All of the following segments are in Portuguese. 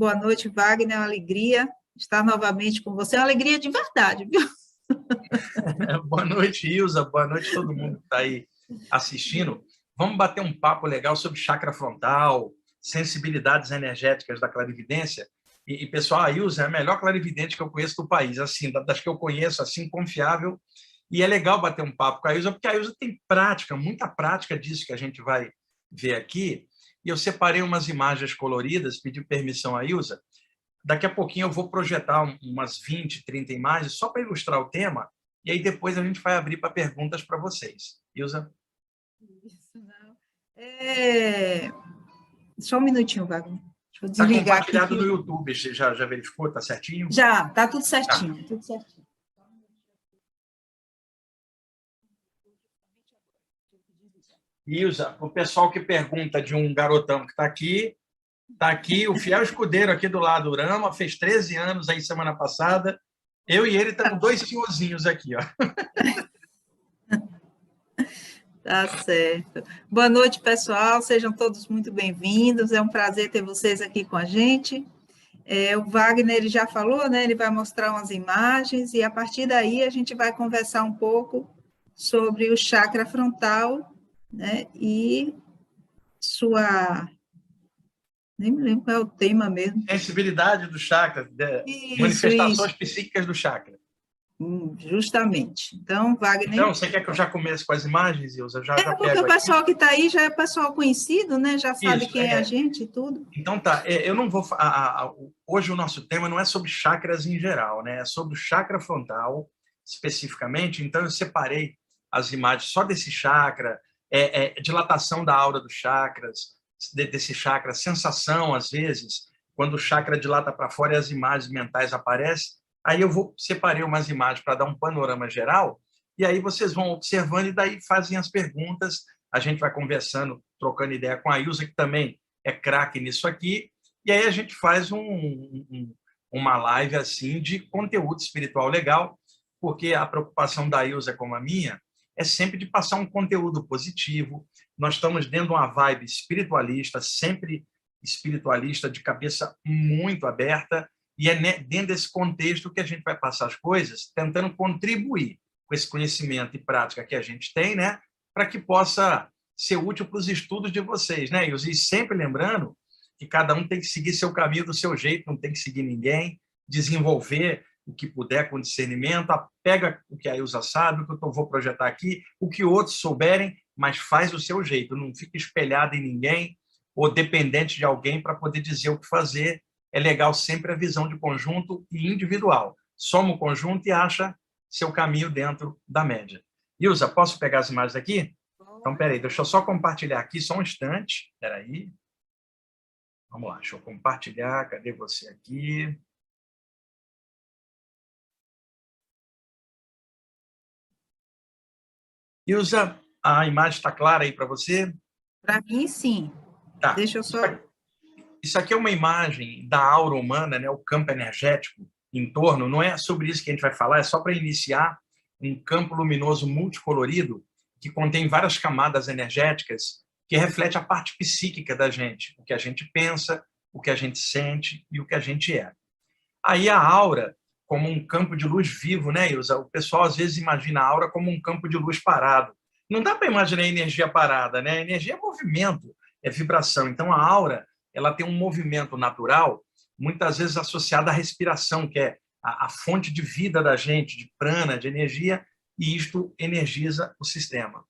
Boa noite, Wagner. É uma alegria estar novamente com você. É uma alegria de verdade, viu? Boa noite, Ilza. Boa noite a todo mundo que está aí assistindo. Vamos bater um papo legal sobre chakra frontal, sensibilidades energéticas da clarividência. Pessoal, a Ilza é a melhor clarividente que eu conheço do país, assim, das que eu conheço, assim, confiável. E é legal bater um papo com a Ilza, porque a Ilza tem prática, muita prática disso que a gente vai ver aqui. E eu separei umas imagens coloridas, pedi permissão à Ilza. Daqui a pouquinho eu vou projetar umas 20, 30 imagens só para ilustrar o tema, e aí depois a gente vai abrir para perguntas para vocês. Ilza? Isso, não. Só um minutinho, Wagner. Deixa eu Está desligar compartilhado aqui. no YouTube, você já verificou? Está certinho? Já, está tudo certinho, tudo certinho. Ilza, o pessoal que pergunta de um garotão que está aqui, o fiel escudeiro aqui do lado, o Rama, fez 13 anos aí semana passada. Eu e ele estamos dois senhorzinhos aqui, ó. Tá certo. Boa noite, pessoal. Sejam todos muito bem-vindos. É um prazer ter vocês aqui com a gente. O Wagner ele já falou, né? Ele vai mostrar umas imagens e a partir daí a gente vai conversar um pouco sobre o chakra frontal, né? E sua... Nem me lembro qual é o tema mesmo. Sensibilidade do chakra, Isso. manifestações psíquicas do chakra. Justamente. Então, Wagner... Então, você quer que eu já comece com as imagens, Ilza? Já porque pego o pessoal que está aí já é pessoal conhecido, né? Já sabe Isso, quem é a gente e tudo. Então tá, eu não vou... hoje o nosso tema não é sobre chakras em geral, né? É sobre o chakra frontal, especificamente. Então eu separei as imagens só desse chakra, dilatação da aura dos chakras, desse chakra, sensação, às vezes, quando o chakra dilata para fora e as imagens mentais aparecem. Aí eu separei umas imagens para dar um panorama geral, e aí vocês vão observando e daí fazem as perguntas. A gente vai conversando, trocando ideia com a Ilza, que também é craque nisso aqui, e aí a gente faz uma live assim de conteúdo espiritual legal, porque a preocupação da Ilza como a minha é sempre de passar um conteúdo positivo. Nós estamos dentro de uma vibe espiritualista, sempre espiritualista, de cabeça muito aberta, e é dentro desse contexto que a gente vai passar as coisas, tentando contribuir com esse conhecimento e prática que a gente tem, né, para que possa ser útil para os estudos de vocês, né? E sempre lembrando que cada um tem que seguir seu caminho do seu jeito, não tem que seguir ninguém, desenvolver o que puder com discernimento, pega o que a Ilza sabe, o que eu vou projetar aqui, o que outros souberem, mas faz do seu jeito, não fica espelhado em ninguém ou dependente de alguém para poder dizer o que fazer. É legal sempre a visão de conjunto e individual. Soma o conjunto e acha seu caminho dentro da média. Ilza, posso pegar as imagens aqui? Então, peraí, deixa eu só compartilhar aqui, só um instante. Peraí. Vamos lá, deixa eu compartilhar. Cadê você aqui? Ilza, a imagem está clara aí para você? Para mim, sim. Tá. Deixa eu só... Isso aqui é uma imagem da aura humana, né? O campo energético em torno. Não é sobre isso que a gente vai falar, é só para iniciar um campo luminoso multicolorido que contém várias camadas energéticas que reflete a parte psíquica da gente, o que a gente pensa, o que a gente sente e o que a gente é. Aí a aura como um campo de luz vivo, né, Ilza? O pessoal às vezes imagina a aura como um campo de luz parado. Não dá para imaginar a energia parada, né? A energia é movimento, é vibração. Então a aura, ela tem um movimento natural, muitas vezes associado à respiração, que é a fonte de vida da gente, de prana, de energia, e isto energiza o sistema.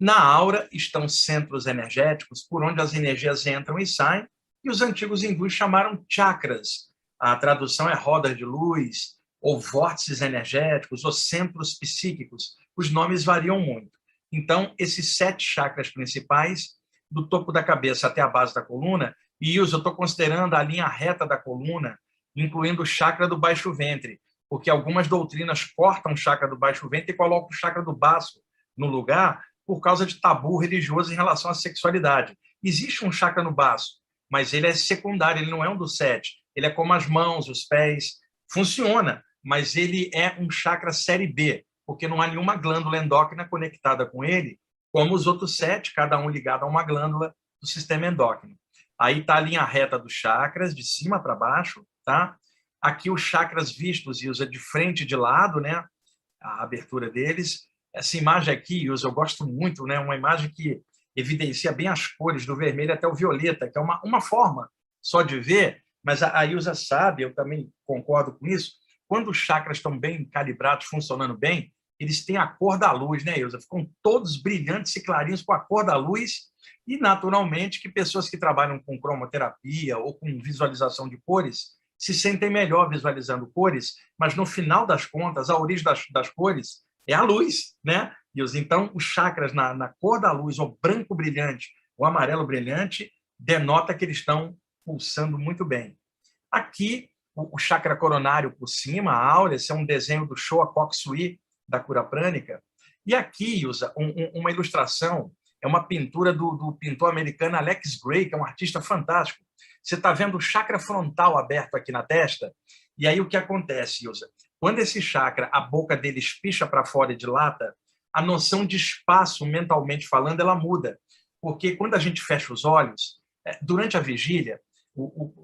Na aura estão centros energéticos por onde as energias entram e saem, e os antigos hindus chamaram chakras. A tradução é rodas de luz, ou vórtices energéticos, ou centros psíquicos. Os nomes variam muito. Então, esses 7 chakras principais, do topo da cabeça até a base da coluna, e eu estou considerando a linha reta da coluna, incluindo o chakra do baixo ventre, porque algumas doutrinas cortam o chakra do baixo ventre e colocam o chakra do baço no lugar, por causa de tabu religioso em relação à sexualidade. Existe um chakra no baço, mas ele é secundário, ele não é um dos 7. Ele é como as mãos, os pés. Funciona, mas ele é um chakra série B, porque não há nenhuma glândula endócrina conectada com ele, como os outros 7, cada um ligado a uma glândula do sistema endócrino. Aí está a linha reta dos chakras, de cima para baixo, tá? Aqui os chakras vistos, Ilza, de frente e de lado, né? A abertura deles. Essa imagem aqui, Ilza, eu gosto muito, né? Uma imagem que evidencia bem as cores, do vermelho até o violeta, que é uma forma só de ver, mas a Ilza sabe, eu também concordo com isso, quando os chakras estão bem calibrados, funcionando bem, eles têm a cor da luz, né, Ilza? Ficam todos brilhantes e clarinhos com a cor da luz, e naturalmente que pessoas que trabalham com cromoterapia ou com visualização de cores se sentem melhor visualizando cores, mas no final das contas, a origem das cores é a luz, né? Então, os chakras na cor da luz, ou branco brilhante, ou amarelo brilhante, denota que eles estão pulsando muito bem. Aqui, o chakra coronário por cima, a áurea, esse é um desenho do Showa Kokusui, da cura prânica. E aqui, usa uma ilustração, é uma pintura do pintor americano Alex Gray, que é um artista fantástico. Você está vendo o chakra frontal aberto aqui na testa, e aí o que acontece, Ilza? Quando esse chakra, a boca dele espicha para fora e dilata, a noção de espaço, mentalmente falando, ela muda. Porque quando a gente fecha os olhos, durante a vigília,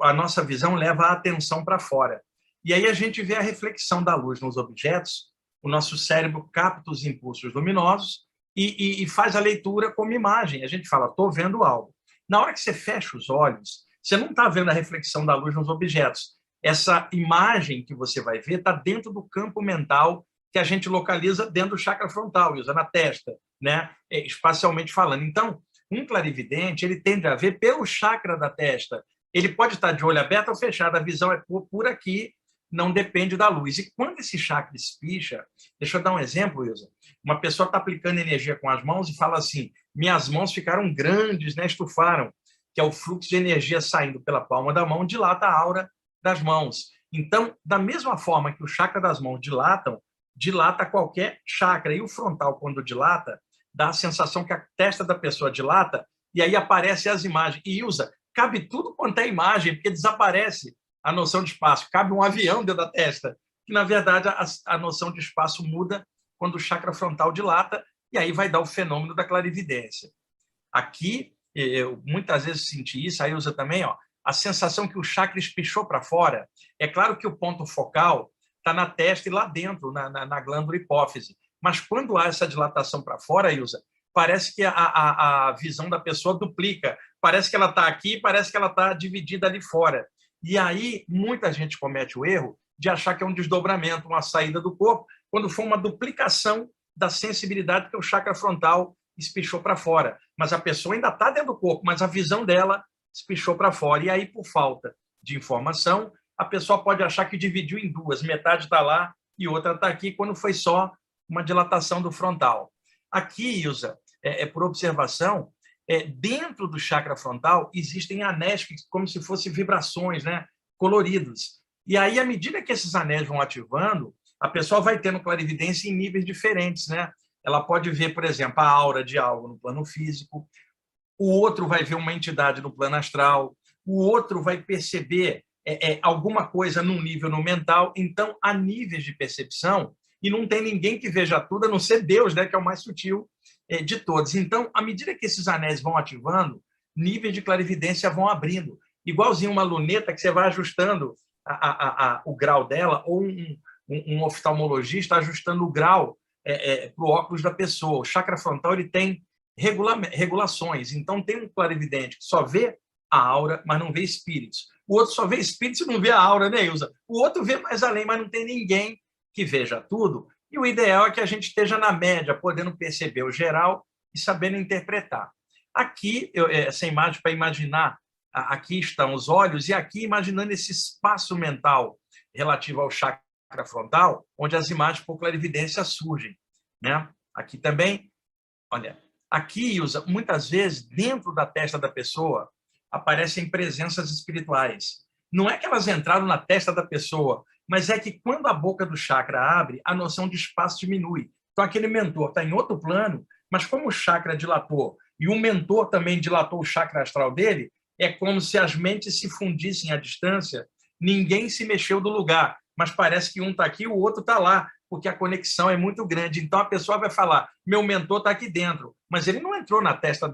a nossa visão leva a atenção para fora. E aí a gente vê a reflexão da luz nos objetos, o nosso cérebro capta os impulsos luminosos e faz a leitura como imagem. A gente fala, estou vendo algo. Na hora que você fecha os olhos, você não está vendo a reflexão da luz nos objetos. Essa imagem que você vai ver está dentro do campo mental que a gente localiza dentro do chakra frontal, usa na testa, né? Espacialmente falando. Então, um clarividente, ele tende a ver pelo chakra da testa. Ele pode estar de olho aberto ou fechado, a visão é por aqui, não depende da luz. E quando esse chakra espicha, deixa eu dar um exemplo, Ilza. Uma pessoa está aplicando energia com as mãos e fala assim, minhas mãos ficaram grandes, né? Estufaram, que é o fluxo de energia saindo pela palma da mão, dilata a aura das mãos. Então, da mesma forma que o chakra das mãos dilata qualquer chakra. E o frontal, quando dilata, dá a sensação que a testa da pessoa dilata, e aí aparecem as imagens. E Ilza, cabe tudo quanto é imagem, porque desaparece a noção de espaço. Cabe um avião dentro da testa, que, na verdade, a noção de espaço muda quando o chakra frontal dilata, e aí vai dar o fenômeno da clarividência. Aqui, eu muitas vezes senti isso, a Ilza também, ó, a sensação que o chakra espichou para fora. É claro que o ponto focal está na testa e lá dentro, na glândula hipófise. Mas quando há essa dilatação para fora, Ilza, parece que a visão da pessoa duplica. Parece que ela está aqui, parece que ela está dividida ali fora. E aí, muita gente comete o erro de achar que é um desdobramento, uma saída do corpo, quando for uma duplicação da sensibilidade que o chakra frontal espichou para fora. Mas a pessoa ainda está dentro do corpo, mas a visão dela espichou para fora. E aí, por falta de informação, a pessoa pode achar que dividiu em duas, metade está lá e outra está aqui, quando foi só uma dilatação do frontal. Aqui, Ilza, por observação, dentro do chakra frontal existem anéis como se fossem vibrações, né, coloridos. E aí, à medida que esses anéis vão ativando, a pessoa vai tendo clarividência em níveis diferentes, né? Ela pode ver, por exemplo, a aura de algo no plano físico, o outro vai ver uma entidade no plano astral, o outro vai perceber alguma coisa num nível no mental. Então, há níveis de percepção e não tem ninguém que veja tudo, a não ser Deus, né, que é o mais sutil de todos. Então, à medida que esses anéis vão ativando, níveis de clarividência vão abrindo. Igualzinho uma luneta que você vai ajustando o grau dela, ou um oftalmologista ajustando o grau para o óculos da pessoa. O chakra frontal ele tem regulações. Então, tem um clarividente que só vê a aura, mas não vê espíritos. O outro só vê espíritos e não vê a aura, né, Ilza? O outro vê mais além, mas não tem ninguém que veja tudo. E o ideal é que a gente esteja na média, podendo perceber o geral e sabendo interpretar. Aqui, essa imagem para imaginar, aqui estão os olhos, e aqui imaginando esse espaço mental relativo ao chakra frontal, onde as imagens por clarividência surgem, né? Aqui também, olha, aqui, Ilza, muitas vezes, dentro da testa da pessoa, aparecem presenças espirituais. Não é que elas entraram na testa da pessoa, mas é que quando a boca do chakra abre, a noção de espaço diminui. Então, aquele mentor está em outro plano, mas como o chakra dilatou e o mentor também dilatou o chakra astral dele, é como se as mentes se fundissem à distância, ninguém se mexeu do lugar, mas parece que um está aqui e o outro está lá, porque a conexão é muito grande. Então, a pessoa vai falar, meu mentor está aqui dentro, mas ele não entrou na testa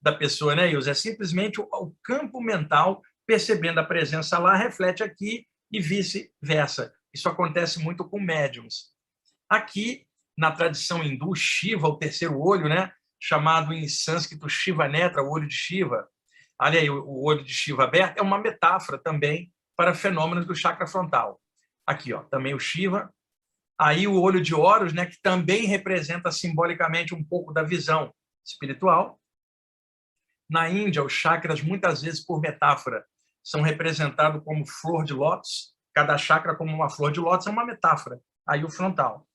da pessoa, né, Ilza? É simplesmente o campo mental, percebendo a presença lá, reflete aqui e vice-versa. Isso acontece muito com médiums. Aqui, na tradição hindu, Shiva, o terceiro olho, né, chamado em sânscrito Shiva Netra, o olho de Shiva, olha aí, o olho de Shiva aberto, é uma metáfora também para fenômenos do chakra frontal. Aqui, ó, também o Shiva. Aí o olho de Horus, né, que também representa simbolicamente um pouco da visão espiritual. Na Índia, os chakras, muitas vezes, por metáfora, são representados como flor de lótus. Cada chakra como uma flor de lótus é uma metáfora. Aí o frontal.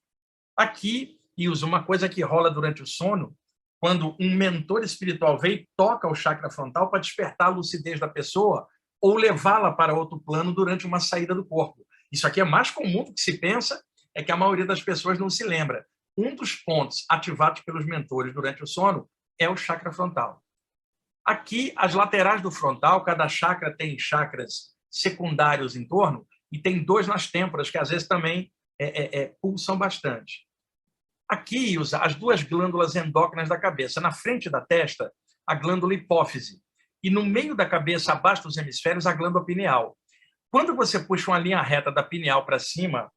Aqui, e usa uma coisa que rola durante o sono, quando um mentor espiritual vem e toca o chakra frontal para despertar a lucidez da pessoa ou levá-la para outro plano durante uma saída do corpo. Isso aqui é mais comum do que se pensa, é que a maioria das pessoas não se lembra. Um dos pontos ativados pelos mentores durante o sono é o chakra frontal. Aqui, as laterais do frontal, cada chakra tem chakras secundários em torno e tem 2 nas têmporas, que às vezes também pulsam bastante. Aqui, as 2 glândulas endócrinas da cabeça. Na frente da testa, a glândula hipófise. E no meio da cabeça, abaixo dos hemisférios, a glândula pineal. Quando você puxa uma linha reta da pineal para cima,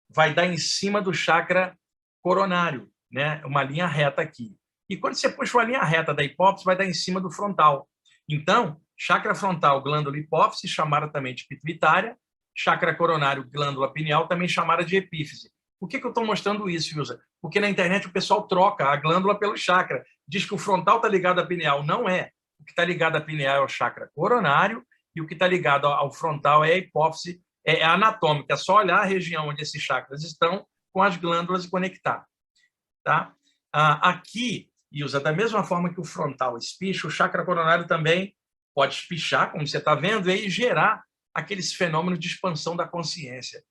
vai dar em cima do chakra coronário, né? Uma linha reta aqui. E quando você puxa uma linha reta da hipófise, vai dar em cima do frontal. Então, chakra frontal, glândula hipófise, chamada também de pituitária, chakra coronário, glândula pineal, também chamada de epífise. Por que eu estou mostrando isso, Ilza? Porque na internet o pessoal troca a glândula pelo chakra. Diz que o frontal está ligado à pineal. Não é. O que está ligado à pineal é o chakra coronário e o que está ligado ao frontal é a hipófise, é anatômica. É só olhar a região onde esses chakras estão com as glândulas e conectar. Tá? Aqui, Ilza, da mesma forma que o frontal espicha, o chakra coronário também pode espichar, como você está vendo, e aí gerar aqueles fenômenos de expansão da consciência.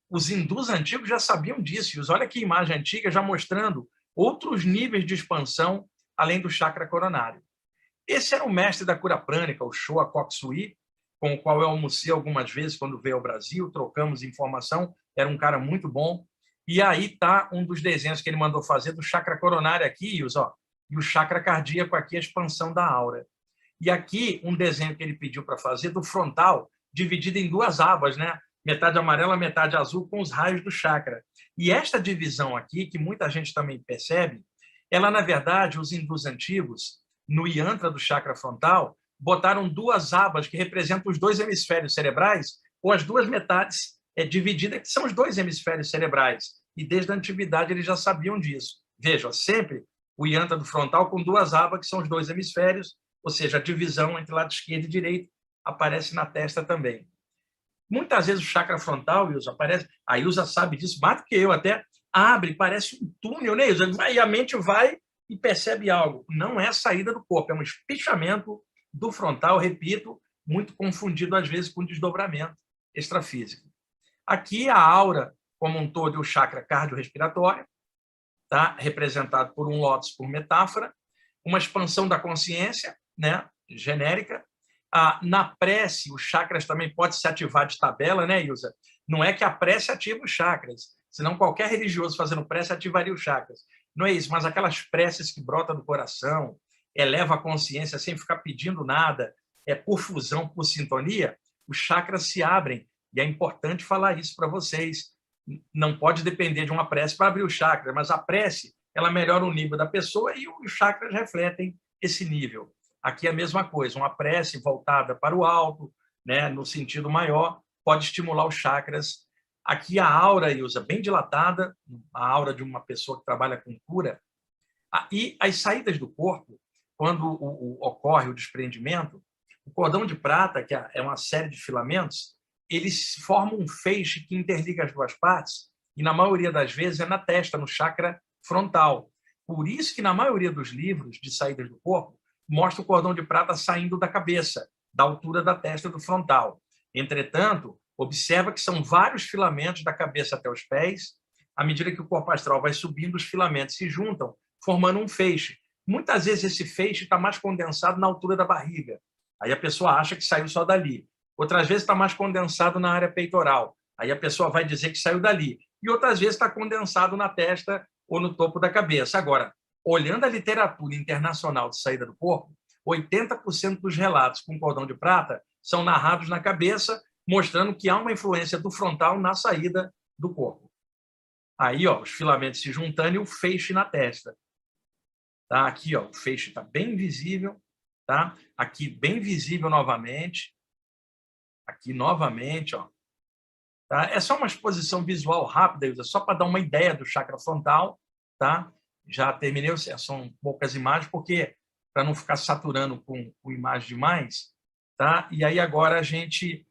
Os hindus antigos já sabiam disso. E olha que imagem antiga já mostrando outros níveis de expansão além do chakra coronário. Esse era o mestre da cura prânica, o Choa Koksui, com o qual eu almocei algumas vezes quando veio ao Brasil, trocamos informação, era um cara muito bom. E aí está um dos desenhos que ele mandou fazer do chakra coronário aqui, ó, e o chakra cardíaco aqui, a expansão da aura. E aqui um desenho que ele pediu para fazer do frontal, dividido em 2 abas, né? Metade amarela, metade azul, com os raios do chakra. E esta divisão aqui, que muita gente também percebe, ela, na verdade, os hindus antigos, no yantra do chakra frontal, botaram 2 abas que representam os 2 hemisférios cerebrais, ou as 2 metades divididas, que são os 2 hemisférios cerebrais. E desde a antiguidade eles já sabiam disso. Veja, sempre o yantra do frontal com 2 abas, que são os 2 hemisférios, ou seja, a divisão entre lado esquerdo e direito aparece na testa também. Muitas vezes o chakra frontal, Ilza, aparece, a Ilza sabe disso mais do que eu, até abre, parece um túnel, né, Ilza? E a mente vai e percebe algo. Não é a saída do corpo, é um espichamento do frontal, repito, muito confundido às vezes com desdobramento extrafísico. Aqui a aura, como um todo, é o chakra cardiorrespiratório, tá? Representado por um lótus por metáfora, uma expansão da consciência, né, genérica. Na prece, os chakras também podem se ativar de tabela, né, Ilza? Não é que a prece ativa os chakras, senão qualquer religioso fazendo prece ativaria os chakras. Não é isso, mas aquelas preces que brotam do coração, eleva a consciência sem ficar pedindo nada, por fusão, por sintonia, os chakras se abrem. E é importante falar isso para vocês. Não pode depender de uma prece para abrir o chakra, mas a prece ela melhora o nível da pessoa e os chakras refletem esse nível. Aqui é a mesma coisa, uma prece voltada para o alto, né, no sentido maior, pode estimular os chakras. Aqui a aura, Ilza, bem dilatada, a aura de uma pessoa que trabalha com cura. E as saídas do corpo, quando ocorre o desprendimento, o cordão de prata, que é uma série de filamentos, eles formam um feixe que interliga as 2 partes, e na maioria das vezes é na testa, no chakra frontal. Por isso que na maioria dos livros de saídas do corpo, mostra o cordão de prata saindo da cabeça, da altura da testa do frontal. Entretanto, observa que são vários filamentos da cabeça até os pés. À medida que o corpo astral vai subindo, os filamentos se juntam, formando um feixe. Muitas vezes esse feixe está mais condensado na altura da barriga. Aí a pessoa acha que saiu só dali. Outras vezes está mais condensado na área peitoral. Aí a pessoa vai dizer que saiu dali. e outras vezes está condensado na testa ou no topo da cabeça. Agora, olhando a literatura internacional de saída do corpo, 80% dos relatos com cordão de prata são narrados na cabeça, mostrando que há uma influência do frontal na saída do corpo. Aí, ó, os filamentos se juntando e o feixe na testa. Tá? Aqui, ó, o feixe está bem visível. Tá? Aqui, bem visível novamente. Aqui, novamente. Ó. Tá? É só uma exposição visual rápida, só para dar uma ideia do chakra frontal. Tá? Já terminei, são poucas imagens, porque para não ficar saturando com imagem demais. Tá? E aí, agora, a gente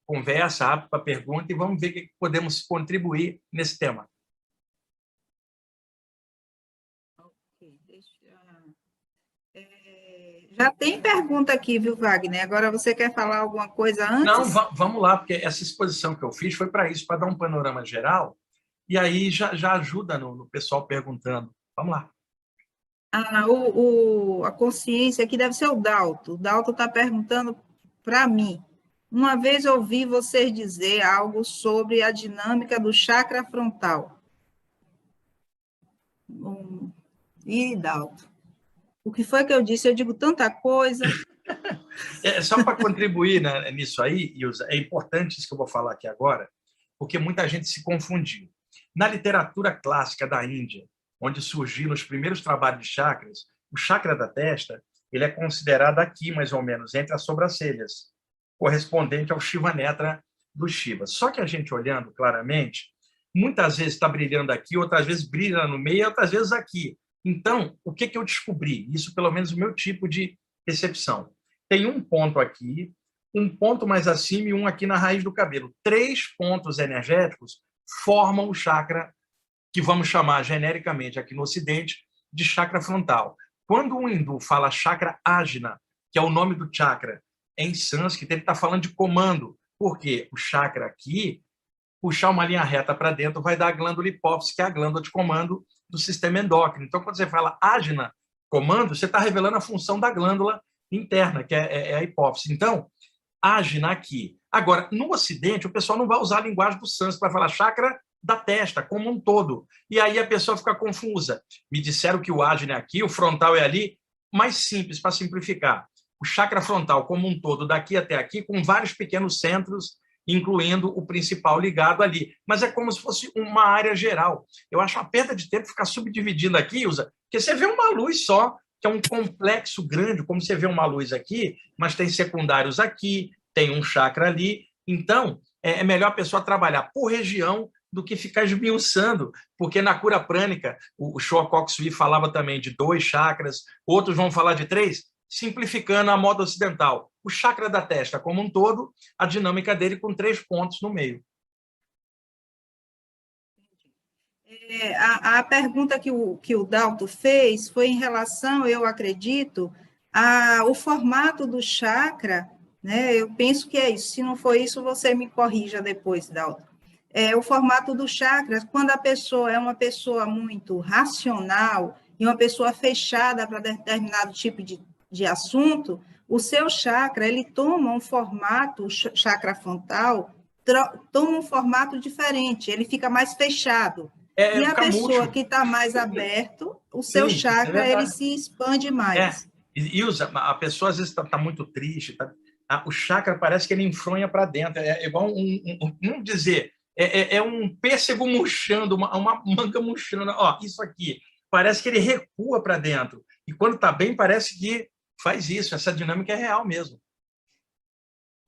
conversa, abre para pergunta e vamos ver o que podemos contribuir nesse tema. Já tem pergunta aqui, viu, Wagner? Agora você quer falar alguma coisa antes? Não, vamos lá, porque essa exposição que eu fiz foi para isso, para dar um panorama geral, e aí já ajuda no pessoal perguntando. Vamos lá. A consciência aqui deve ser o Dalto. O Dalto está perguntando para mim. Uma vez ouvi vocês dizer algo sobre a dinâmica do chakra frontal. E Dalto, o que foi que eu disse? Eu digo tanta coisa. Só para contribuir, né, nisso aí, Ilza, é importante isso que eu vou falar aqui agora, porque muita gente se confundiu. Na literatura clássica da Índia, onde surgiram os primeiros trabalhos de chakras, o chakra da testa ele é considerado aqui, mais ou menos, entre as sobrancelhas, correspondente ao Shiva Netra do Shiva. Só que a gente olhando claramente, muitas vezes está brilhando aqui, outras vezes brilha no meio, outras vezes aqui. Então, o que eu descobri? Isso, pelo menos, o meu tipo de percepção. Tem um ponto aqui, um ponto mais acima e um aqui na raiz do cabelo. 3 pontos energéticos formam o chakra, que vamos chamar genericamente aqui no Ocidente de chakra frontal. Quando um hindu fala chakra ajna, que é o nome do chakra em sânscrito, ele está falando de comando, porque o chakra aqui, puxar uma linha reta para dentro, vai dar a glândula hipófise, que é a glândula de comando do sistema endócrino. Então, quando você fala ajna, comando, você está revelando a função da glândula interna, que é a hipófise. Então, ajna aqui. Agora, no Ocidente, o pessoal não vai usar a linguagem do sânscrito para falar chakra da testa, como um todo. E aí a pessoa fica confusa. Me disseram que o ajna é aqui, o frontal é ali. Mais simples, para simplificar. O chakra frontal como um todo, daqui até aqui, com vários pequenos centros, incluindo o principal ligado ali. Mas é como se fosse uma área geral. Eu acho uma perda de tempo ficar subdividindo aqui, Ilza, porque você vê uma luz só, que é um complexo grande, como você vê uma luz aqui, mas tem secundários aqui, tem um chakra ali. Então, é melhor a pessoa trabalhar por região do que ficar esmiuçando, porque na cura prânica, o Showa Sui falava também de 2 chakras, outros vão falar de 3, simplificando a moda ocidental. O chakra da testa como um todo, a dinâmica dele com 3 pontos no meio. A pergunta que o Dalto fez foi em relação, eu acredito, ao formato do chakra, né? Eu penso que é isso. Se não for isso, você me corrija depois, Dalto. O formato do chakra, quando a pessoa é uma pessoa muito racional e uma pessoa fechada para determinado tipo de assunto, o seu chakra, ele toma um formato, o chakra frontal, toma um formato diferente, ele fica mais fechado. E a pessoa murcho. Que está mais aberto, o seu chakra, ele se expande mais. Ilza, a pessoa às vezes está muito triste, o chakra parece que ele enfronha para dentro, é igual vamos dizer, é um pêssego murchando, uma manga murchando. Ó, isso aqui, parece que ele recua para dentro. E quando está bem, parece que faz isso. Essa dinâmica é real mesmo.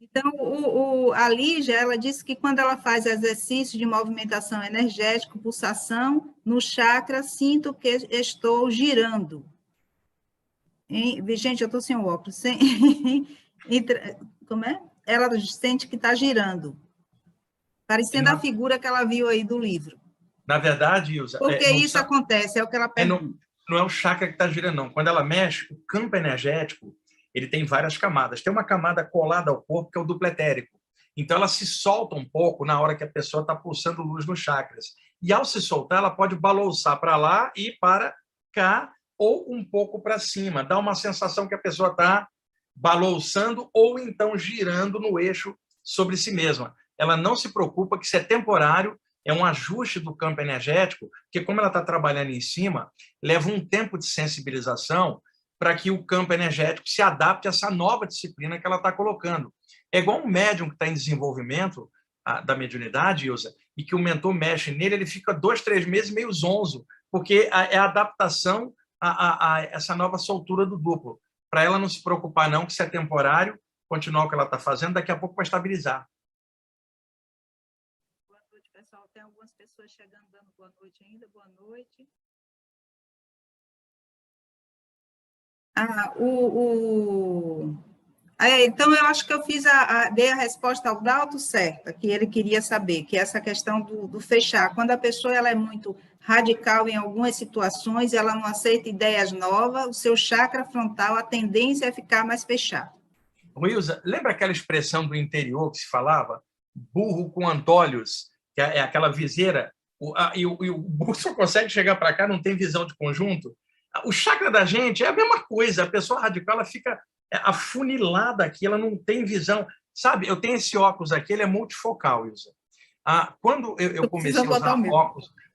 Então, a Lígia, ela disse que quando ela faz exercício de movimentação energética, pulsação, no chakra, sinto que estou girando. Gente, eu estou sem o óculos. Como é? Ela sente que está girando. Parecendo a figura que ela viu aí do livro. Na verdade, Ilza... Por que isso acontece? É o que ela pergunta. Não é o chakra que está girando, não. Quando ela mexe, o campo energético, ele tem várias camadas. Tem uma camada colada ao corpo, que é o duplo etérico. Então, ela se solta um pouco na hora que a pessoa está pulsando luz nos chakras. E, ao se soltar, ela pode balançar para lá e para cá, ou um pouco para cima. Dá uma sensação que a pessoa está balançando ou, então, girando no eixo sobre si mesma. Ela não se preocupa que isso é temporário, é um ajuste do campo energético, porque como ela está trabalhando em cima, leva um tempo de sensibilização para que o campo energético se adapte a essa nova disciplina que ela está colocando. É igual um médium que está em desenvolvimento da mediunidade, Ilza, e que o mentor mexe nele, ele fica 2, 3 meses meio zonzo, porque é a adaptação a essa nova soltura do duplo, para ela não se preocupar não, que se é temporário, continuar o que ela está fazendo, daqui a pouco vai estabilizar. Boa noite, pessoal. Tem algumas pessoas chegando, dando boa noite ainda. Boa noite. Então, eu acho que eu dei a resposta ao Dalto certa, que ele queria saber, que é essa questão do fechar. Quando a pessoa ela é muito radical em algumas situações, ela não aceita ideias novas, o seu chakra frontal, a tendência é ficar mais fechado. Wilza, lembra aquela expressão do interior que se falava? Burro com antolhos, que é aquela viseira, e o burro só consegue chegar para cá, não tem visão de conjunto. O chakra da gente é a mesma coisa, a pessoa radical ela fica afunilada aqui, ela não tem visão. Sabe, eu tenho esse óculos aqui, ele é multifocal, Wilza. Quando eu comecei a usar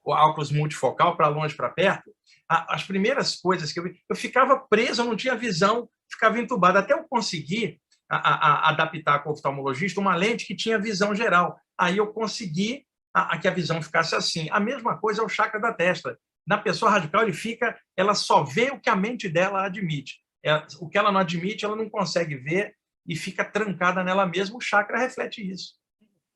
óculos multifocal, para longe, para perto, as primeiras coisas que eu ficava preso, eu não tinha visão, ficava entubado, até eu conseguir adaptar com o oftalmologista uma lente que tinha visão geral. Aí eu consegui que a visão ficasse assim. A mesma coisa é o chakra da testa. Na pessoa radical, ela só vê o que a mente dela admite. O que ela não admite, ela não consegue ver e fica trancada nela mesma. O chakra reflete isso.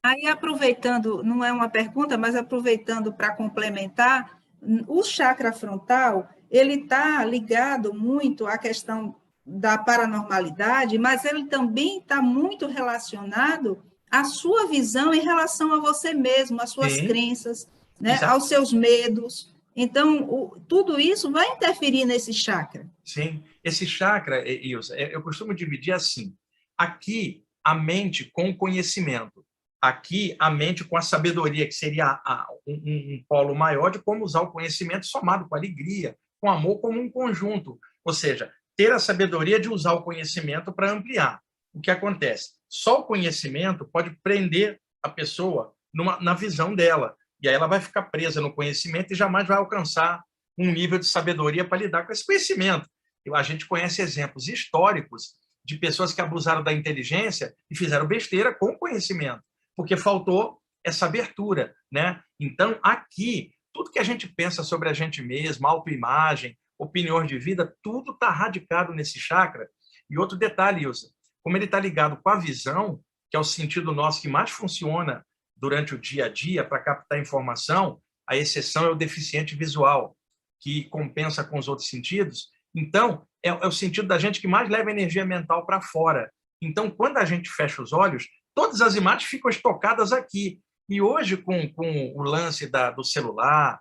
Aí, aproveitando, não é uma pergunta, mas aproveitando para complementar, o chakra frontal, ele está ligado muito à questão da paranormalidade, mas ele também está muito relacionado à sua visão em relação a você mesmo, às suas crenças, né, aos seus medos. Então, tudo isso vai interferir nesse chakra. Sim, esse chakra, Ilza, eu costumo dividir assim. Aqui, a mente com o conhecimento. Aqui, a mente com a sabedoria, que seria um polo maior de como usar o conhecimento somado com alegria, com amor, como um conjunto. Ou seja, ter a sabedoria de usar o conhecimento para ampliar. O que acontece? Só o conhecimento pode prender a pessoa na visão dela. E aí ela vai ficar presa no conhecimento e jamais vai alcançar um nível de sabedoria para lidar com esse conhecimento. A gente conhece exemplos históricos de pessoas que abusaram da inteligência e fizeram besteira com o conhecimento, porque faltou essa abertura, né? Então, aqui, tudo que a gente pensa sobre a gente mesmo, autoimagem, opiniões de vida, tudo está radicado nesse chakra. E outro detalhe, Ilza, como ele está ligado com a visão, que é o sentido nosso que mais funciona durante o dia a dia para captar informação, a exceção é o deficiente visual, que compensa com os outros sentidos. Então, é o sentido da gente que mais leva energia mental para fora. Então, quando a gente fecha os olhos, todas as imagens ficam estocadas aqui. E hoje, com o lance do celular,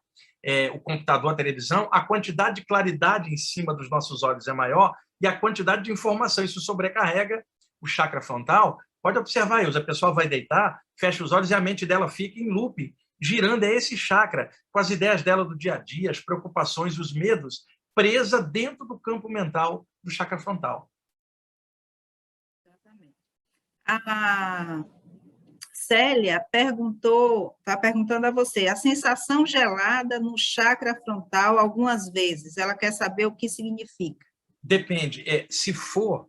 o computador, a televisão, a quantidade de claridade em cima dos nossos olhos é maior e a quantidade de informação, isso sobrecarrega o chakra frontal. Pode observar, Ilza, a pessoa vai deitar, fecha os olhos e a mente dela fica em loop, girando esse chakra, com as ideias dela do dia a dia, as preocupações, os medos, presa dentro do campo mental do chakra frontal. Exatamente. A Célia está perguntando a você, a sensação gelada no chakra frontal algumas vezes, ela quer saber o que significa. Depende. Se for,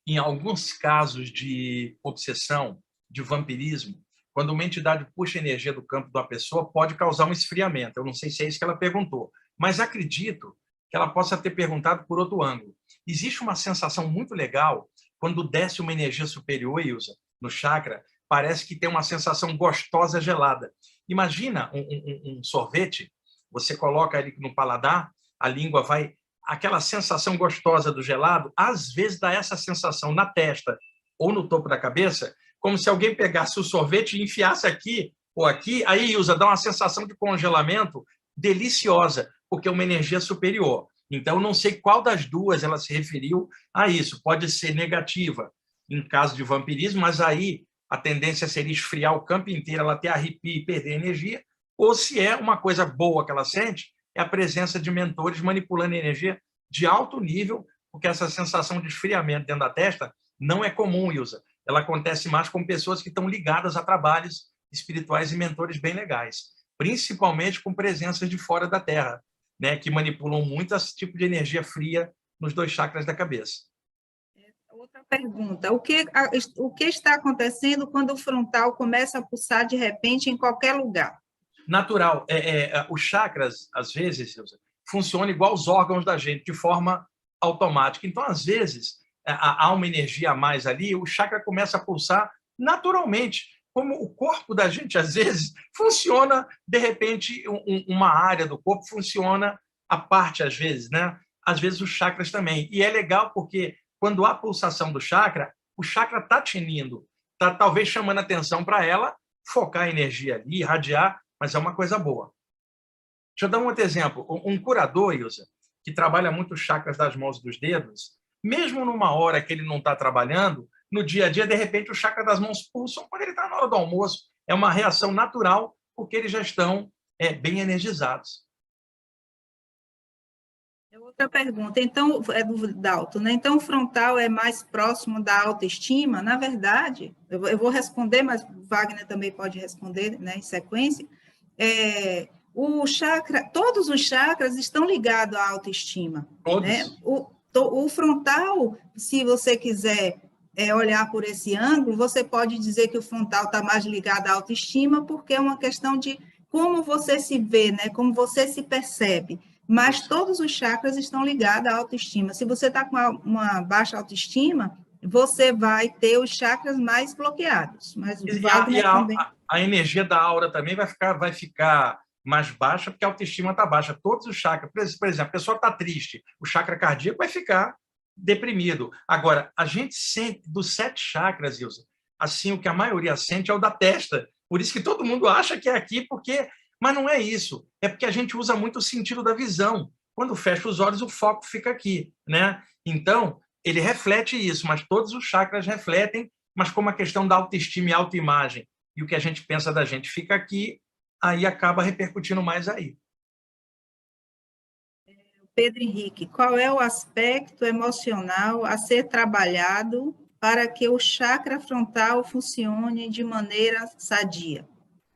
em alguns casos de obsessão, de vampirismo, quando uma entidade puxa energia do campo de uma pessoa, pode causar um esfriamento. Eu não sei se é isso que ela perguntou, mas acredito que ela possa ter perguntado por outro ângulo. Existe uma sensação muito legal quando desce uma energia superior, Ilza, no chakra, parece que tem uma sensação gostosa gelada. Imagina um sorvete, você coloca ali no paladar, a língua vai... Aquela sensação gostosa do gelado, às vezes dá essa sensação na testa ou no topo da cabeça, como se alguém pegasse o sorvete e enfiasse aqui ou aqui, aí, Ilza, dá uma sensação de congelamento deliciosa, porque é uma energia superior. Então, não sei qual das duas ela se referiu a isso. Pode ser negativa, em caso de vampirismo, mas aí a tendência seria esfriar o campo inteiro, ela ter arrepio e perder energia, ou se é uma coisa boa que ela sente, é a presença de mentores manipulando energia de alto nível, porque essa sensação de esfriamento dentro da testa não é comum, Ilza. Ela acontece mais com pessoas que estão ligadas a trabalhos espirituais e mentores bem legais, principalmente com presenças de fora da Terra, né, que manipulam muito esse tipo de energia fria nos 2 chakras da cabeça. Outra pergunta, o que está acontecendo quando o frontal começa a pulsar de repente em qualquer lugar? Natural. Os chakras, às vezes, funcionam igual os órgãos da gente, de forma automática. Então, às vezes, há uma energia a mais ali, o chakra começa a pulsar naturalmente, como o corpo da gente, às vezes, funciona, de repente, uma área do corpo funciona à parte, às vezes, né? Às vezes os chakras também. E é legal porque, quando há pulsação do chakra, o chakra está tinindo, está talvez chamando atenção para ela, focar a energia ali, irradiar, mas é uma coisa boa. Deixa eu dar um outro exemplo. Um curador, Ilza, que trabalha muito os chakras das mãos e dos dedos, mesmo numa hora que ele não está trabalhando, no dia a dia, de repente, o chakra das mãos pulsam quando ele está na hora do almoço. É uma reação natural, porque eles já estão bem energizados. Outra pergunta, então, é do Dalton, né? Então, o frontal é mais próximo da autoestima? Na verdade, eu vou responder, mas o Wagner também pode responder, né, em sequência. Todos os chakras estão ligados à autoestima. Todos. Né? O frontal, se você quiser olhar por esse ângulo, você pode dizer que o frontal está mais ligado à autoestima, porque é uma questão de como você se vê, né? Como você se percebe. Mas todos os chakras estão ligados à autoestima. Se você está com uma baixa autoestima, você vai ter os chakras mais bloqueados. Mas o Wagner também. A energia da aura também vai ficar mais baixa, porque a autoestima está baixa. Todos os chakras, por exemplo, a pessoa está triste, o chakra cardíaco vai ficar deprimido. Agora, a gente sente, dos 7 chakras, Ilza, assim, o que a maioria sente é o da testa. Por isso que todo mundo acha que é aqui, mas não é isso. É porque a gente usa muito o sentido da visão. Quando fecha os olhos, o foco fica aqui, né? Então, ele reflete isso, mas todos os chakras refletem, mas como a questão da autoestima e autoimagem e o que a gente pensa da gente fica aqui, aí acaba repercutindo mais aí. Pedro Henrique, qual é o aspecto emocional a ser trabalhado para que o chakra frontal funcione de maneira sadia?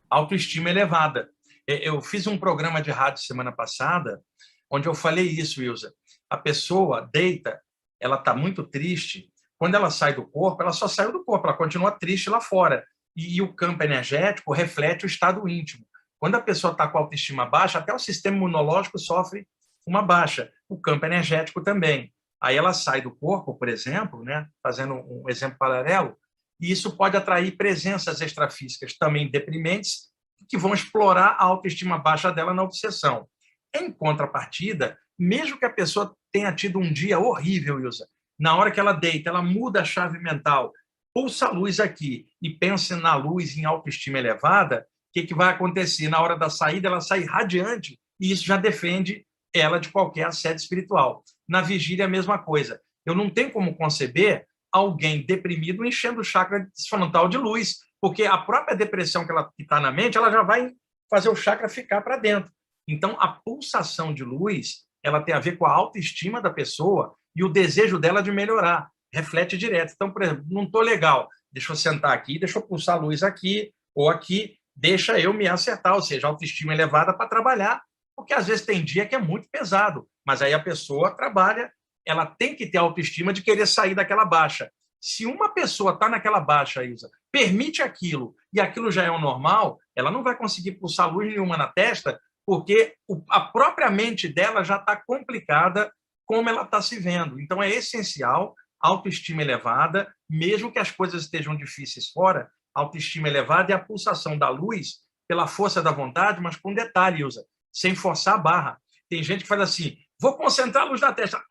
Autoestima elevada. Eu fiz um programa de rádio semana passada, onde eu falei isso, Ilza. A pessoa deita, ela está muito triste. Quando ela sai do corpo, ela só saiu do corpo, ela continua triste lá fora. E o campo energético reflete o estado íntimo. Quando a pessoa está com a autoestima baixa, até o sistema imunológico sofre uma baixa. O campo energético também. Aí ela sai do corpo, por exemplo, né, fazendo um exemplo paralelo, e isso pode atrair presenças extrafísicas também deprimentes que vão explorar a autoestima baixa dela na obsessão. Em contrapartida, mesmo que a pessoa tenha tido um dia horrível, Ilza, na hora que ela deita, ela muda a chave mental, pulsa a luz aqui e pensa na luz em autoestima elevada, o que vai acontecer? Na hora da saída, ela sai radiante e isso já defende ela de qualquer assédio espiritual. Na vigília, a mesma coisa. Eu não tenho como conceber alguém deprimido enchendo o chakra frontal de luz, porque a própria depressão que ela está na mente, ela já vai fazer o chakra ficar para dentro. Então, a pulsação de luz, ela tem a ver com a autoestima da pessoa e o desejo dela de melhorar. Reflete direto. Então, por exemplo, não estou legal, deixa eu sentar aqui, deixa eu pulsar a luz aqui ou aqui, deixa eu me acertar, ou seja, autoestima elevada para trabalhar, porque às vezes tem dia que é muito pesado, mas aí a pessoa trabalha, ela tem que ter a autoestima de querer sair daquela baixa. Se uma pessoa está naquela baixa, Isa, permite aquilo, e aquilo já é o normal, ela não vai conseguir pulsar luz nenhuma na testa, porque a própria mente dela já está complicada como ela está se vendo. Então, é essencial autoestima elevada, mesmo que as coisas estejam difíceis fora, autoestima elevada e a pulsação da luz pela força da vontade, mas com detalhe, Ilza, sem forçar a barra. Tem gente que faz assim, vou concentrar a luz na testa,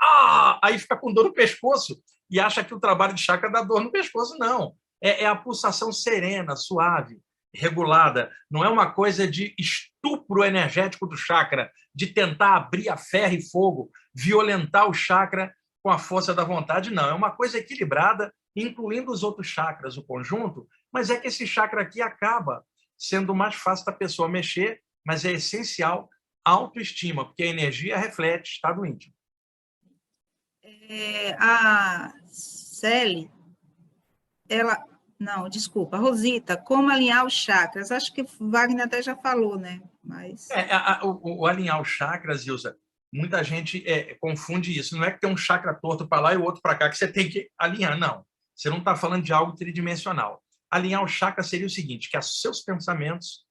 aí fica com dor no pescoço e acha que o trabalho de chakra dá dor no pescoço. Não, é a pulsação serena, suave, regulada. Não é uma coisa de estupro energético do chakra, de tentar abrir a ferro e fogo, violentar o chakra com a força da vontade, não. É uma coisa equilibrada, incluindo os outros chakras, o conjunto, mas é que esse chakra aqui acaba sendo mais fácil da pessoa mexer, mas é essencial a autoestima, porque a energia reflete estado íntimo. A Célia, ela Não, desculpa, Rosita, como alinhar os chakras? Acho que Wagner até já falou, né? Mas O alinhar os chakras, Ilza, muita gente confunde isso. Não é que tem um chakra torto para lá e o outro para cá que você tem que alinhar, não. Você não está falando de algo tridimensional. Alinhar os chakras seria o seguinte, que os seus pensamentos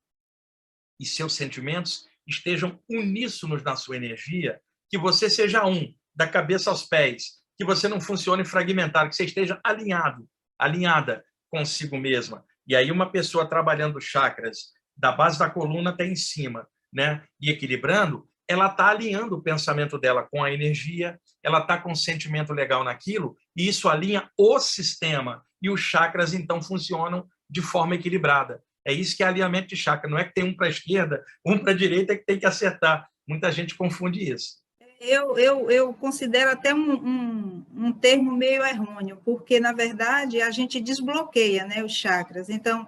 e seus sentimentos estejam uníssonos na sua energia, que você seja um, da cabeça aos pés, que você não funcione fragmentado, que você esteja alinhado, alinhada consigo mesma. E aí uma pessoa trabalhando chakras da base da coluna até em cima, né, e equilibrando, ela está alinhando o pensamento dela com a energia, ela está com um sentimento legal naquilo, e isso alinha o sistema. E os chakras, então, funcionam de forma equilibrada. É isso que é alinhamento de chakra. Não é que tem um para a esquerda, um para a direita que tem que acertar. Muita gente confunde isso. eu considero até um termo meio errôneo, porque, na verdade, a gente desbloqueia, né, os chakras. Então,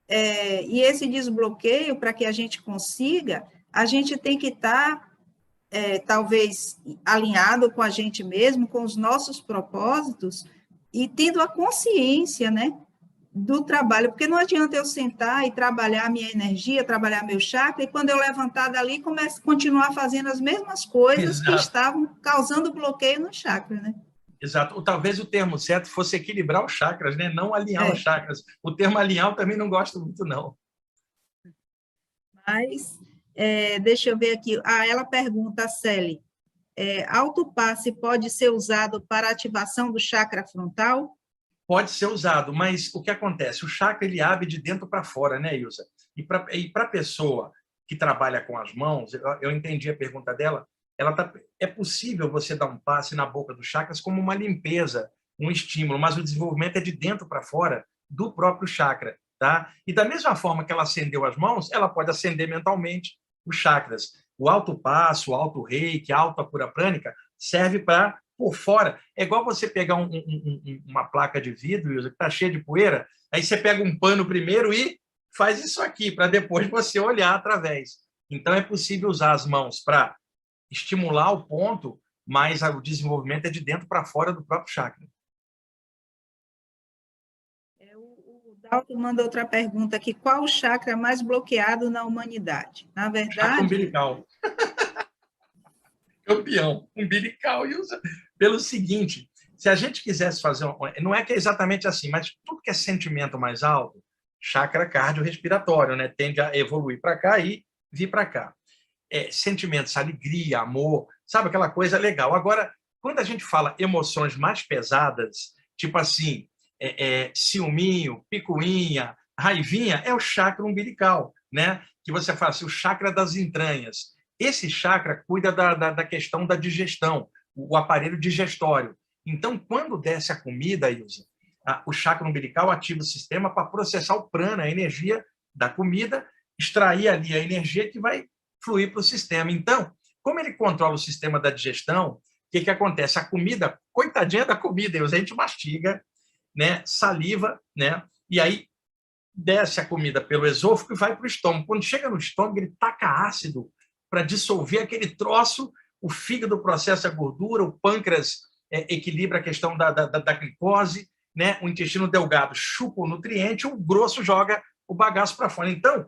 e esse desbloqueio, para que a gente consiga, a gente tem que estar, talvez, alinhado com a gente mesmo, com os nossos propósitos, e tendo a consciência, né, do trabalho, porque não adianta eu sentar e trabalhar a minha energia, trabalhar meu chakra, e quando eu levantar dali, começo a continuar fazendo as mesmas coisas que Exato. estavam causando bloqueio no chakra, né? Exato. Ou talvez o termo certo fosse equilibrar os chakras, né? Não alinhar os É, chakras. O termo alinhar eu também não gosto muito, não. mas, deixa eu ver aqui, ela pergunta, a Celi, autopasse pode ser usado para ativação do chakra frontal? Pode ser usado, mas o que acontece? O chakra ele abre de dentro para fora, né, Ilza? E para a pessoa que trabalha com as mãos, eu entendi a pergunta dela, é possível você dar um passe na boca dos chakras como uma limpeza, um estímulo, mas o desenvolvimento é de dentro para fora do próprio chakra, tá? E da mesma forma que ela acendeu as mãos, ela pode acender mentalmente os chakras. O alto passo, o alto reiki, a alta cura prânica serve para por fora. É igual você pegar uma placa de vidro, que está cheia de poeira, aí você pega um pano primeiro e faz isso aqui, para depois você olhar através. Então, é possível usar as mãos para estimular o ponto, mas o desenvolvimento é de dentro para fora do próprio chakra. O Dalton manda outra pergunta aqui, qual o chakra mais bloqueado na humanidade? Na Chakra verdade, umbilical. Campeão, umbilical. E usa pelo seguinte, se a gente quisesse fazer, não é que é exatamente assim, mas tudo que é sentimento mais alto, chakra cardiorrespiratório, né? Tende a evoluir para cá e vir para cá. Sentimentos, alegria, amor, sabe aquela coisa legal. Agora, quando a gente fala emoções mais pesadas, tipo assim, ciúminho, picuinha, raivinha, é o chakra umbilical, né? Que você fala assim, o chakra das entranhas. Esse chakra cuida da questão da digestão, o aparelho digestório. Então, quando desce a comida, Ilza, o chakra umbilical ativa o sistema para processar o prana, a energia da comida, extrair ali a energia que vai fluir para o sistema. Então, como ele controla o sistema da digestão, o que acontece? A comida, coitadinha da comida, a gente mastiga, né, saliva, né, e aí desce a comida pelo esôfago e vai para o estômago. Quando chega no estômago, ele taca ácido para dissolver aquele troço, o fígado processa a gordura, o pâncreas equilibra a questão da glicose, né, o intestino delgado chupa o nutriente, o grosso joga o bagaço para fora. Então,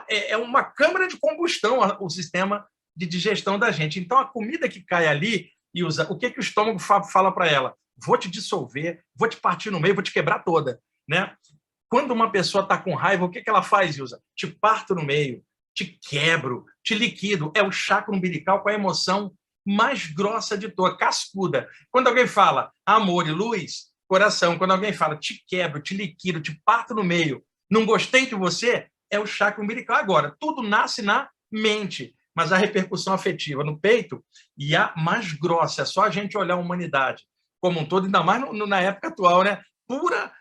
é uma câmara de combustão o sistema de digestão da gente. Então, a comida que cai ali, Ilza, o que o estômago fala para ela? Vou te dissolver, vou te partir no meio, vou te quebrar toda, né? Quando uma pessoa está com raiva, o que ela faz, Ilza? Te parto no meio, te quebro, te liquido. É o chakra umbilical com a emoção mais grossa de toda, cascuda. Quando alguém fala amor e luz, coração. Quando alguém fala te quebro, te liquido, te parto no meio, não gostei de você, é o chakra umbilical. Agora, tudo nasce na mente, mas a repercussão afetiva no peito e a mais grossa. É só a gente olhar a humanidade como um todo, ainda mais na época atual, né? Pura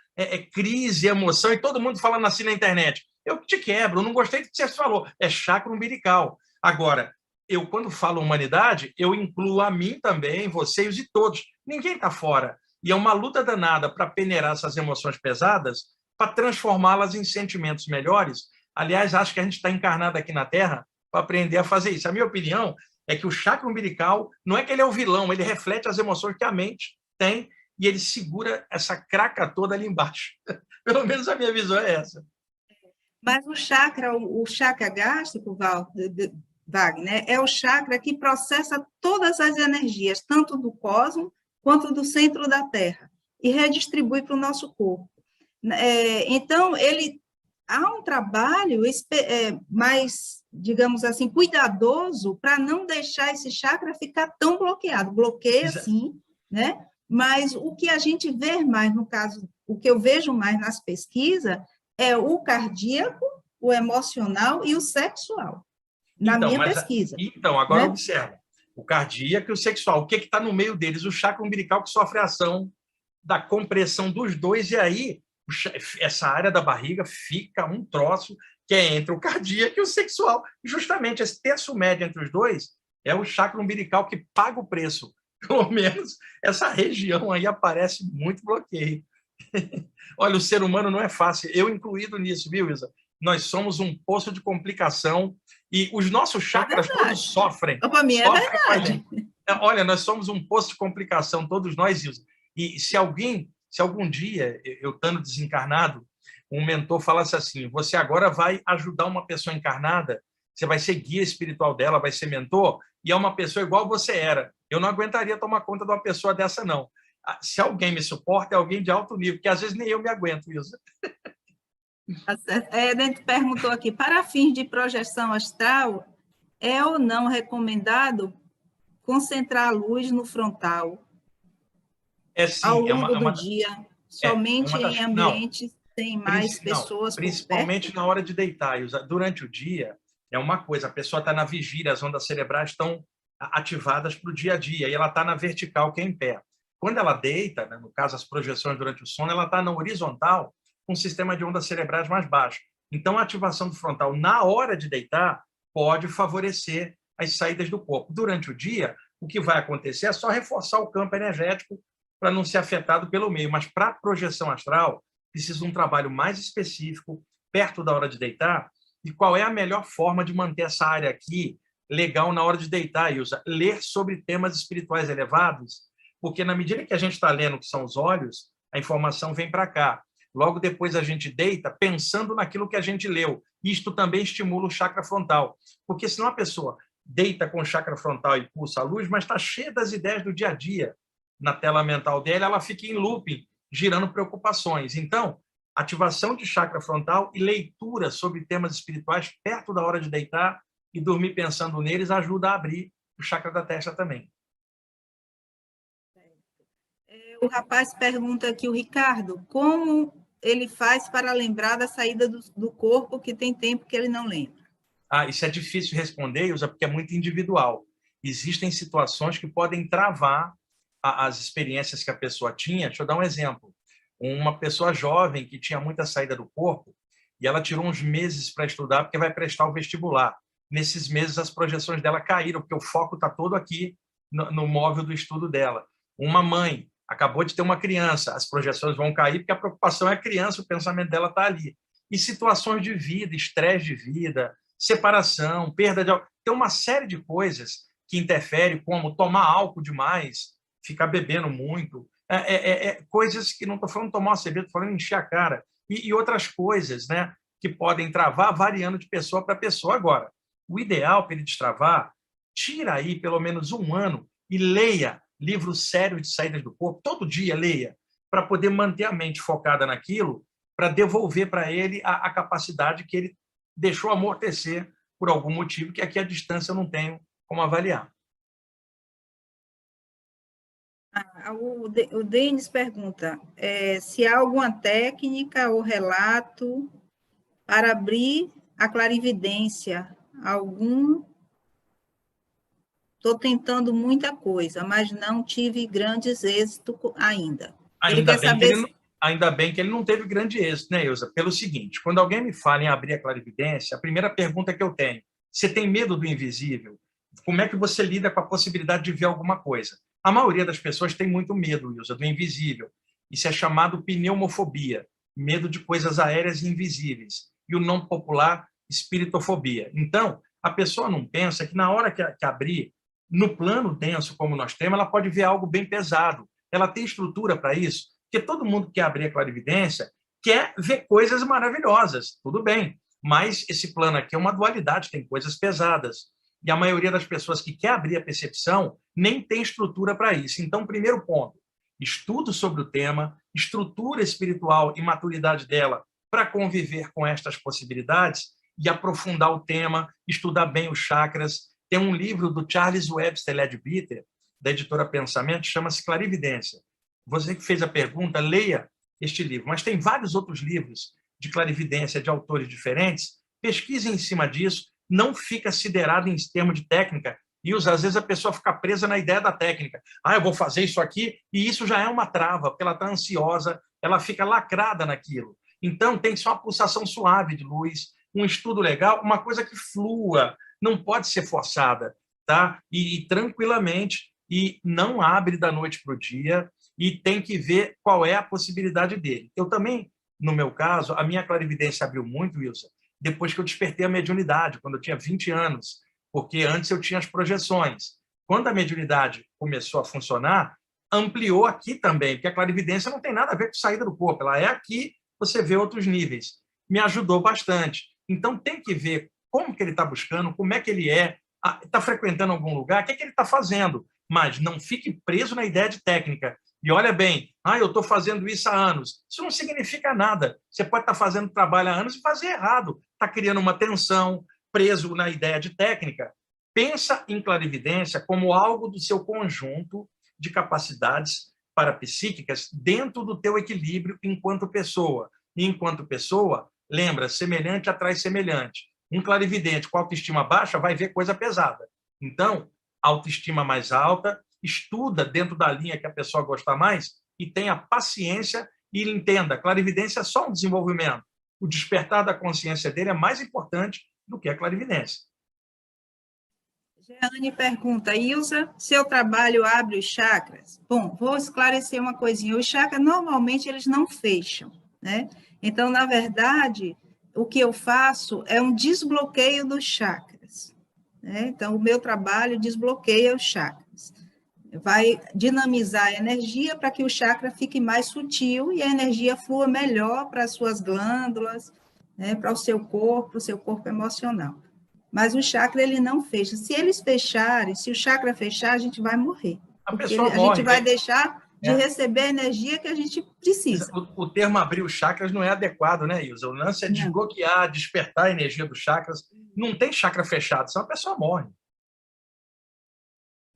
crise, emoção, e todo mundo falando assim na internet. Eu te quebro, não gostei do que você falou. É chakra umbilical. Agora, eu, quando falo humanidade, eu incluo a mim também, vocês e todos. Ninguém está fora. E é uma luta danada para peneirar essas emoções pesadas, para transformá-las em sentimentos melhores. Aliás, acho que a gente está encarnado aqui na Terra para aprender a fazer isso. A minha opinião é que o chakra umbilical não é que ele é o vilão, ele reflete as emoções que a mente tem e ele segura essa craca toda ali embaixo. Pelo menos a minha visão é essa. Mas o chakra gástrico, Wagner, é o chakra que processa todas as energias, tanto do cosmos quanto do centro da Terra, e redistribui para o nosso corpo. Então, há um trabalho mais, digamos assim, cuidadoso para não deixar esse chakra ficar tão bloqueado. Bloqueia, sim, né? Mas o que a gente vê mais, no caso, o que eu vejo mais nas pesquisas é o cardíaco, o emocional e o sexual, na minha pesquisa. Então, agora observa, o cardíaco e o sexual, o que está no meio deles? O chakra umbilical que sofre a ação da compressão dos dois, e aí essa área da barriga fica um troço que é entre o cardíaco e o sexual. Justamente esse terço médio entre os dois é o chakra umbilical que paga o preço. Pelo menos essa região aí aparece muito bloqueio. Olha, o ser humano não é fácil, eu incluído nisso, viu, Isa? Nós somos um poço de complicação e os nossos chakras todos sofrem. Para mim é verdade. Olha, nós somos um poço de complicação, todos nós, Isa. E se algum dia, eu estando desencarnado, um mentor falasse assim, você agora vai ajudar uma pessoa encarnada, você vai ser guia espiritual dela, vai ser mentor, e é uma pessoa igual você era. Eu não aguentaria tomar conta de uma pessoa dessa, não. Se alguém me suporta, é alguém de alto nível, que às vezes nem eu me aguento, Ilza. Dentro perguntou aqui, para fins de projeção astral, é ou não recomendado concentrar a luz no frontal ao longo do dia, somente em ambientes sem mais pessoas por perto? Principalmente na hora de deitar, Ilza. Durante o dia, é uma coisa, a pessoa está na vigília, as ondas cerebrais estão ativadas para o dia a dia, e ela está na vertical, que é em pé. Quando ela deita, né, no caso as projeções durante o sono, ela está na horizontal, com um sistema de ondas cerebrais mais baixo. Então, a ativação do frontal na hora de deitar pode favorecer as saídas do corpo. Durante o dia, o que vai acontecer é só reforçar o campo energético para não ser afetado pelo meio. Mas para a projeção astral, precisa de um trabalho mais específico, perto da hora de deitar. E qual é a melhor forma de manter essa área aqui legal na hora de deitar, Ilza? Ler sobre temas espirituais elevados, porque na medida que a gente está lendo, que são os olhos, a informação vem para cá. Logo depois a gente deita pensando naquilo que a gente leu. Isto também estimula o chakra frontal, porque senão a pessoa deita com o chakra frontal e pulsa a luz, mas está cheia das ideias do dia a dia na tela mental dela, ela fica em looping, girando preocupações. Então, ativação de chakra frontal e leitura sobre temas espirituais perto da hora de deitar e dormir pensando neles ajuda a abrir o chakra da testa também. O rapaz pergunta aqui, o Ricardo, como ele faz para lembrar da saída do corpo que tem tempo que ele não lembra? Isso é difícil responder, Ilza, porque é muito individual. Existem situações que podem travar as experiências que a pessoa tinha. Deixa eu dar um exemplo. Uma pessoa jovem que tinha muita saída do corpo e ela tirou uns meses para estudar porque vai prestar o vestibular. Nesses meses, as projeções dela caíram, porque o foco está todo aqui no móvel do estudo dela. Uma mãe acabou de ter uma criança, as projeções vão cair porque a preocupação é a criança, o pensamento dela está ali. E situações de vida, estresse de vida, separação, perda de... Tem uma série de coisas que interferem, como tomar álcool demais, ficar bebendo muito, coisas que não estou falando tomar uma cerveja, estou falando encher a cara, e outras coisas, né, que podem travar variando de pessoa para pessoa. Agora, o ideal para ele destravar, tira aí pelo menos um ano e leia livros sérios de saídas do corpo, todo dia leia, para poder manter a mente focada naquilo, para devolver para ele a capacidade que ele deixou amortecer por algum motivo, que aqui à distância eu não tenho como avaliar. O Denis pergunta se há alguma técnica ou relato para abrir a clarividência. Estou tentando muita coisa, mas não tive grandes êxitos ainda. Ainda bem que ele não teve grande êxito, né, Ilza? Pelo seguinte, quando alguém me fala em abrir a clarividência, a primeira pergunta que eu tenho, você tem medo do invisível? Como é que você lida com a possibilidade de ver alguma coisa? A maioria das pessoas tem muito medo, Ilza, do invisível. Isso é chamado pneumofobia, medo de coisas aéreas e invisíveis. E o não popular, espiritofobia. Então, a pessoa não pensa que na hora que abrir, no plano denso como nós temos, ela pode ver algo bem pesado, Ela tem estrutura para isso? Porque todo mundo que quer abrir a clarividência quer ver coisas maravilhosas, tudo bem, mas esse plano aqui é uma dualidade, tem coisas pesadas. E a maioria das pessoas que quer abrir a percepção nem tem estrutura para isso. Então, primeiro ponto, estudo sobre o tema, estrutura espiritual e maturidade dela para conviver com estas possibilidades e aprofundar o tema, estudar bem os chakras. Tem um livro do Charles Webster Leadbeater, da editora Pensamento, chama-se Clarividência. Você que fez a pergunta, leia este livro. Mas tem vários outros livros de clarividência de autores diferentes. Pesquise em cima disso, não fica siderado em termos de técnica. E às vezes a pessoa fica presa na ideia da técnica. Eu vou fazer isso aqui, e isso já é uma trava, porque ela está ansiosa, ela fica lacrada naquilo. Então, tem que ser uma pulsação suave de luz, um estudo legal, uma coisa que flua, não pode ser forçada, tá? E tranquilamente, e não abre da noite para o dia, e tem que ver qual é a possibilidade dele. Eu também, no meu caso, a minha clarividência abriu muito, Wilson, depois que eu despertei a mediunidade, quando eu tinha 20 anos, porque antes eu tinha as projeções. Quando a mediunidade começou a funcionar, ampliou aqui também, porque a clarividência não tem nada a ver com saída do corpo, ela é aqui, você vê outros níveis. Me ajudou bastante. Então, tem que ver como que ele está buscando, como é que ele é, está frequentando algum lugar, o que, é que ele está fazendo. Mas não fique preso na ideia de técnica. E olha bem, eu estou fazendo isso há anos. Isso não significa nada. Você pode estar fazendo trabalho há anos e fazer errado. Está criando uma tensão, preso na ideia de técnica. Pensa em clarividência como algo do seu conjunto de capacidades parapsíquicas dentro do teu equilíbrio enquanto pessoa. E enquanto pessoa, lembra, semelhante atrai semelhante. Um clarividente com autoestima baixa vai ver coisa pesada. Então, autoestima mais alta, estuda dentro da linha que a pessoa gosta mais e tenha paciência e entenda, clarividência é só um desenvolvimento. O despertar da consciência dele é mais importante do que a clarividência. Jeane pergunta, Ilza, seu trabalho abre os chakras? Bom, vou esclarecer uma coisinha. Os chakras, normalmente, eles não fecham, né? Então, na verdade, o que eu faço é um desbloqueio dos chakras, né? Então, o meu trabalho desbloqueia os chakras. Vai dinamizar a energia para que o chakra fique mais sutil e a energia flua melhor para as suas glândulas, né? Para o seu corpo emocional. Mas o chakra, ele não fecha. Se eles fecharem, se o chakra fechar, a gente vai morrer. Porque a gente vai deixar de receber a energia que a gente precisa. O termo abrir os chakras não é adequado, né, Ilza? O lance é desbloquear, despertar a energia dos chakras. Não tem chakra fechado, senão a pessoa morre.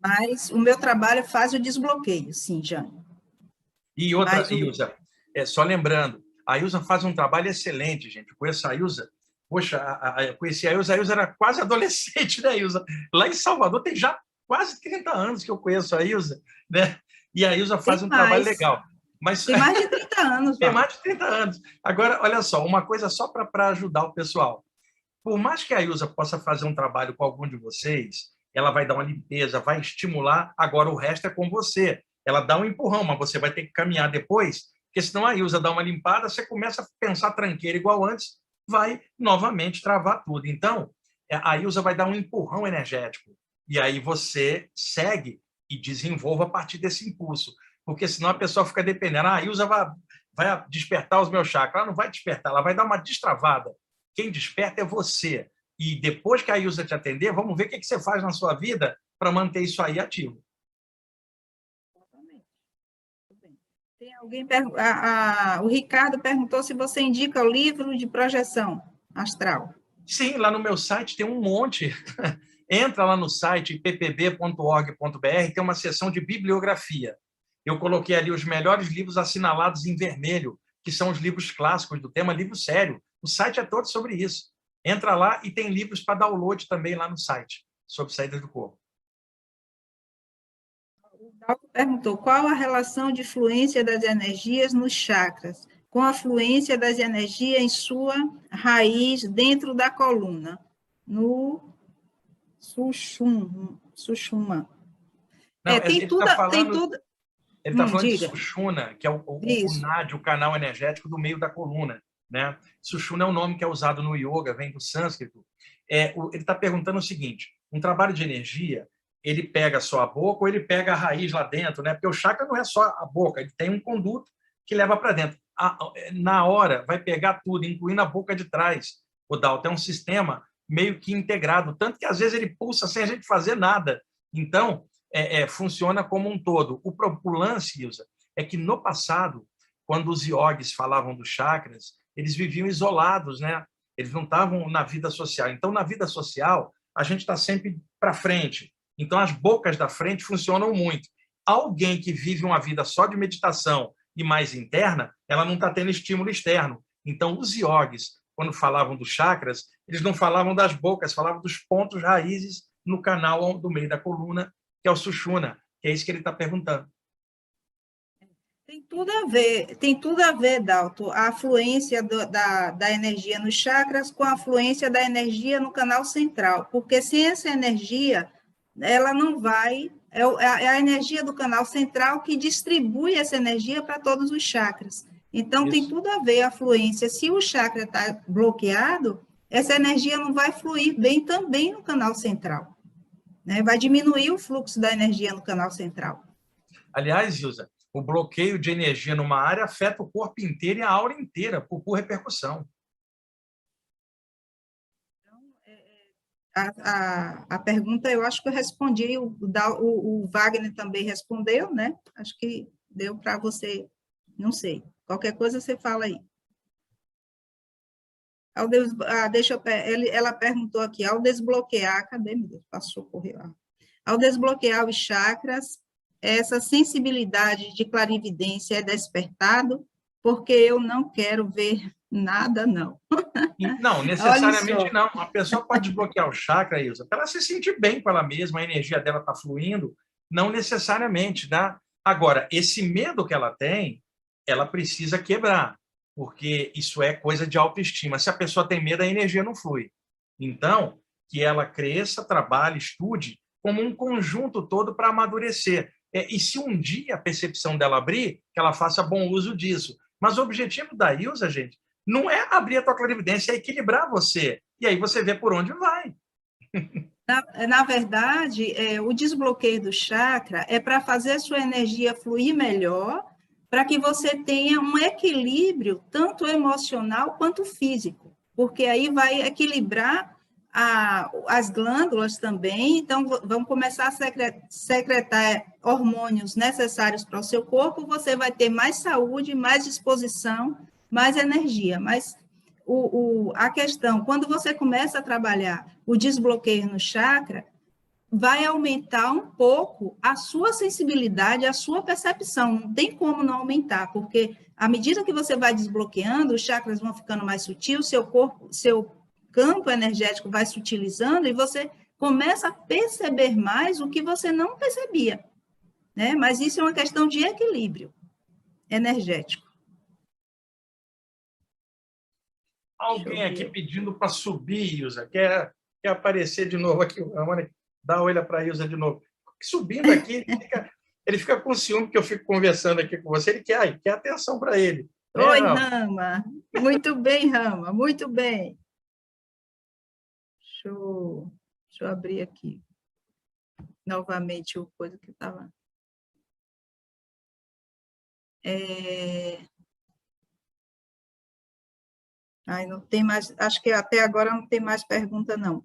Mas o meu trabalho faz o desbloqueio, sim, Jane. E outra, Ilza, só lembrando, a Ilza faz um trabalho excelente, gente. Eu conheço a Ilza. Poxa, conheci a Ilza era quase adolescente, né, Ilza? Lá em Salvador tem já quase 30 anos que eu conheço a Ilza, né? E a Ilza faz um trabalho legal. Mas tem mais de 30 anos. Tem mais de 30 anos. Agora, olha só, uma coisa só para ajudar o pessoal. Por mais que a Ilza possa fazer um trabalho com algum de vocês, ela vai dar uma limpeza, vai estimular, agora o resto é com você. Ela dá um empurrão, mas você vai ter que caminhar depois, porque senão a Ilza dá uma limpada, você começa a pensar tranqueira igual antes, vai novamente travar tudo. Então, a Ilza vai dar um empurrão energético. E aí você segue e desenvolva a partir desse impulso. Porque senão a pessoa fica dependendo. A Ilza vai despertar os meus chakras. Ela não vai despertar, ela vai dar uma destravada. Quem desperta é você. E depois que a Ilza te atender, vamos ver o que você faz na sua vida para manter isso aí ativo. Tem alguém o Ricardo perguntou se você indica o livro de projeção astral. Sim, lá no meu site tem um monte. Entra lá no site ppb.org.br, tem uma seção de bibliografia. Eu coloquei ali os melhores livros assinalados em vermelho, que são os livros clássicos do tema, livro sério. O site é todo sobre isso. Entra lá e tem livros para download também lá no site, sobre saída do corpo. O Dalco perguntou, qual a relação de fluência das energias nos chakras, com a fluência das energias em sua raiz dentro da coluna, no Sushuma. Não, tem tudo... Ele está falando de Sushumna, que é o NAD, o canal energético do meio da coluna. Né? Sushumna é um nome que é usado no yoga, vem do sânscrito. Ele está perguntando o seguinte, um trabalho de energia, ele pega só a boca ou ele pega a raiz lá dentro, né? Porque o chakra não é só a boca, ele tem um conduto que leva para dentro. Na hora, vai pegar tudo, incluindo a boca de trás. O Dalton é um sistema meio que integrado, tanto que às vezes ele pulsa sem a gente fazer nada. Então, funciona como um todo. O lance, Ilza, é que no passado, quando os yogis falavam dos chakras, eles viviam isolados, né? Eles não estavam na vida social. Então, na vida social, a gente está sempre para frente. Então, as bocas da frente funcionam muito. Alguém que vive uma vida só de meditação e mais interna, ela não está tendo estímulo externo. Então, os yogis, quando falavam dos chakras, eles não falavam das bocas, falavam dos pontos raízes no canal do meio da coluna, que é o Sushumna, que é isso que ele está perguntando. Tem tudo a ver, Dalton, a afluência da energia nos chakras com a afluência da energia no canal central, porque sem essa energia, ela não vai... É a energia do canal central que distribui essa energia para todos os chakras. Então, isso tem tudo a ver a fluência. Se o chakra está bloqueado, essa energia não vai fluir bem também no canal central, né? Vai diminuir o fluxo da energia no canal central. Aliás, Ilza, o bloqueio de energia numa área afeta o corpo inteiro e a aura inteira, por repercussão. A pergunta, eu acho que eu respondi, o Wagner também respondeu, né? Acho que deu para você, não sei. Qualquer coisa você fala aí. Ela perguntou aqui, ao desbloquear, cadê, meu Deus, passou, correu lá. Ao desbloquear os chakras, essa sensibilidade de clarividência é despertado, porque eu não quero ver nada, não. Não, necessariamente não. A pessoa pode desbloquear o chakra, Ilza, para ela se sentir bem com ela mesma, a energia dela está fluindo, não necessariamente, tá? Agora, esse medo que ela tem, ela precisa quebrar, porque isso é coisa de autoestima. Se a pessoa tem medo, a energia não flui. Então, que ela cresça, trabalhe, estude, como um conjunto todo para amadurecer. E se um dia a percepção dela abrir, que ela faça bom uso disso. Mas o objetivo da Ilza, gente, não é abrir a tua clarividência, é equilibrar você. E aí você vê por onde vai. Na verdade, o desbloqueio do chakra é para fazer a sua energia fluir melhor, para que você tenha um equilíbrio, tanto emocional quanto físico, porque aí vai equilibrar as glândulas também, então vão começar a secretar hormônios necessários para o seu corpo, você vai ter mais saúde, mais disposição, mais energia. Mas a questão, quando você começa a trabalhar o desbloqueio no chakra, vai aumentar um pouco a sua sensibilidade, a sua percepção. Não tem como não aumentar, porque à medida que você vai desbloqueando, os chakras vão ficando mais sutis, seu campo energético vai se utilizando e você começa a perceber mais o que você não percebia, né? Mas isso é uma questão de equilíbrio energético. Alguém aqui pedindo para subir, Ilza, quer aparecer de novo aqui, dá olha para a Ilza de novo. Subindo aqui, ele fica com ciúme que eu fico conversando aqui com você, ele quer atenção para ele. Oi, Rama. Muito bem, Rama, muito bem. Deixa eu abrir aqui novamente o coisa que estava... não tem mais, acho que até agora não tem mais pergunta, não.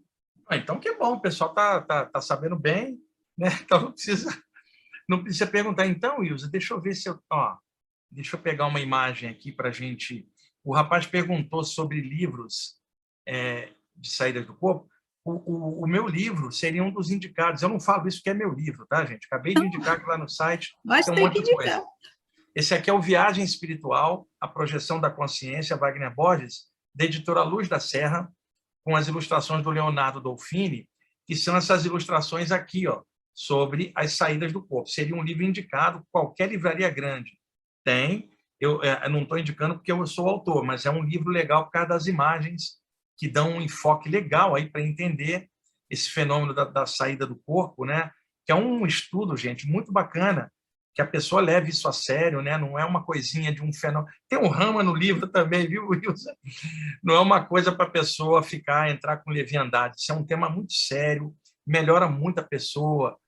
Então, que bom, o pessoal tá sabendo bem, né? Então, não precisa perguntar. Então, Ilza, deixa eu ver se deixa eu pegar uma imagem aqui para a gente... O rapaz perguntou sobre livros de saídas do corpo. O meu livro seria um dos indicados. Eu não falo isso que é meu livro, tá, gente? Acabei de indicar aqui lá no site. Mas tem um monte de coisa. Esse aqui é o Viagem Espiritual, a Projeção da Consciência, Wagner Borges, da editora Luz da Serra, com as ilustrações do Leonardo Dolfini, que são essas ilustrações aqui, sobre as saídas do corpo. Seria um livro indicado, qualquer livraria grande tem. Eu não estou indicando porque eu sou autor, mas é um livro legal por causa das imagens que dão um enfoque legal aí para entender esse fenômeno da saída do corpo, né? Que é um estudo, gente, muito bacana, que a pessoa leve isso a sério, né? Não é uma coisinha de um fenômeno. Tem um Rama no livro também, viu, Wilson? Não é uma coisa para a pessoa entrar com leviandade. Isso é um tema muito sério, melhora muito a pessoa,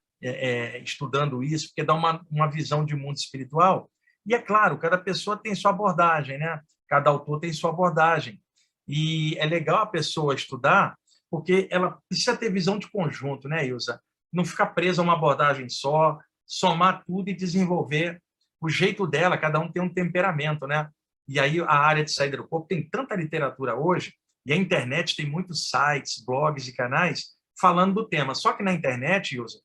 estudando isso, porque dá uma visão de mundo espiritual. E, é claro, cada pessoa tem sua abordagem, né? Cada autor tem sua abordagem. E é legal a pessoa estudar, porque ela precisa ter visão de conjunto, né, Ilza? Não ficar presa a uma abordagem só, somar tudo e desenvolver o jeito dela. Cada um tem um temperamento, né? E aí a área de saída do corpo tem tanta literatura hoje, e a internet tem muitos sites, blogs e canais falando do tema. Só que na internet, Ilza,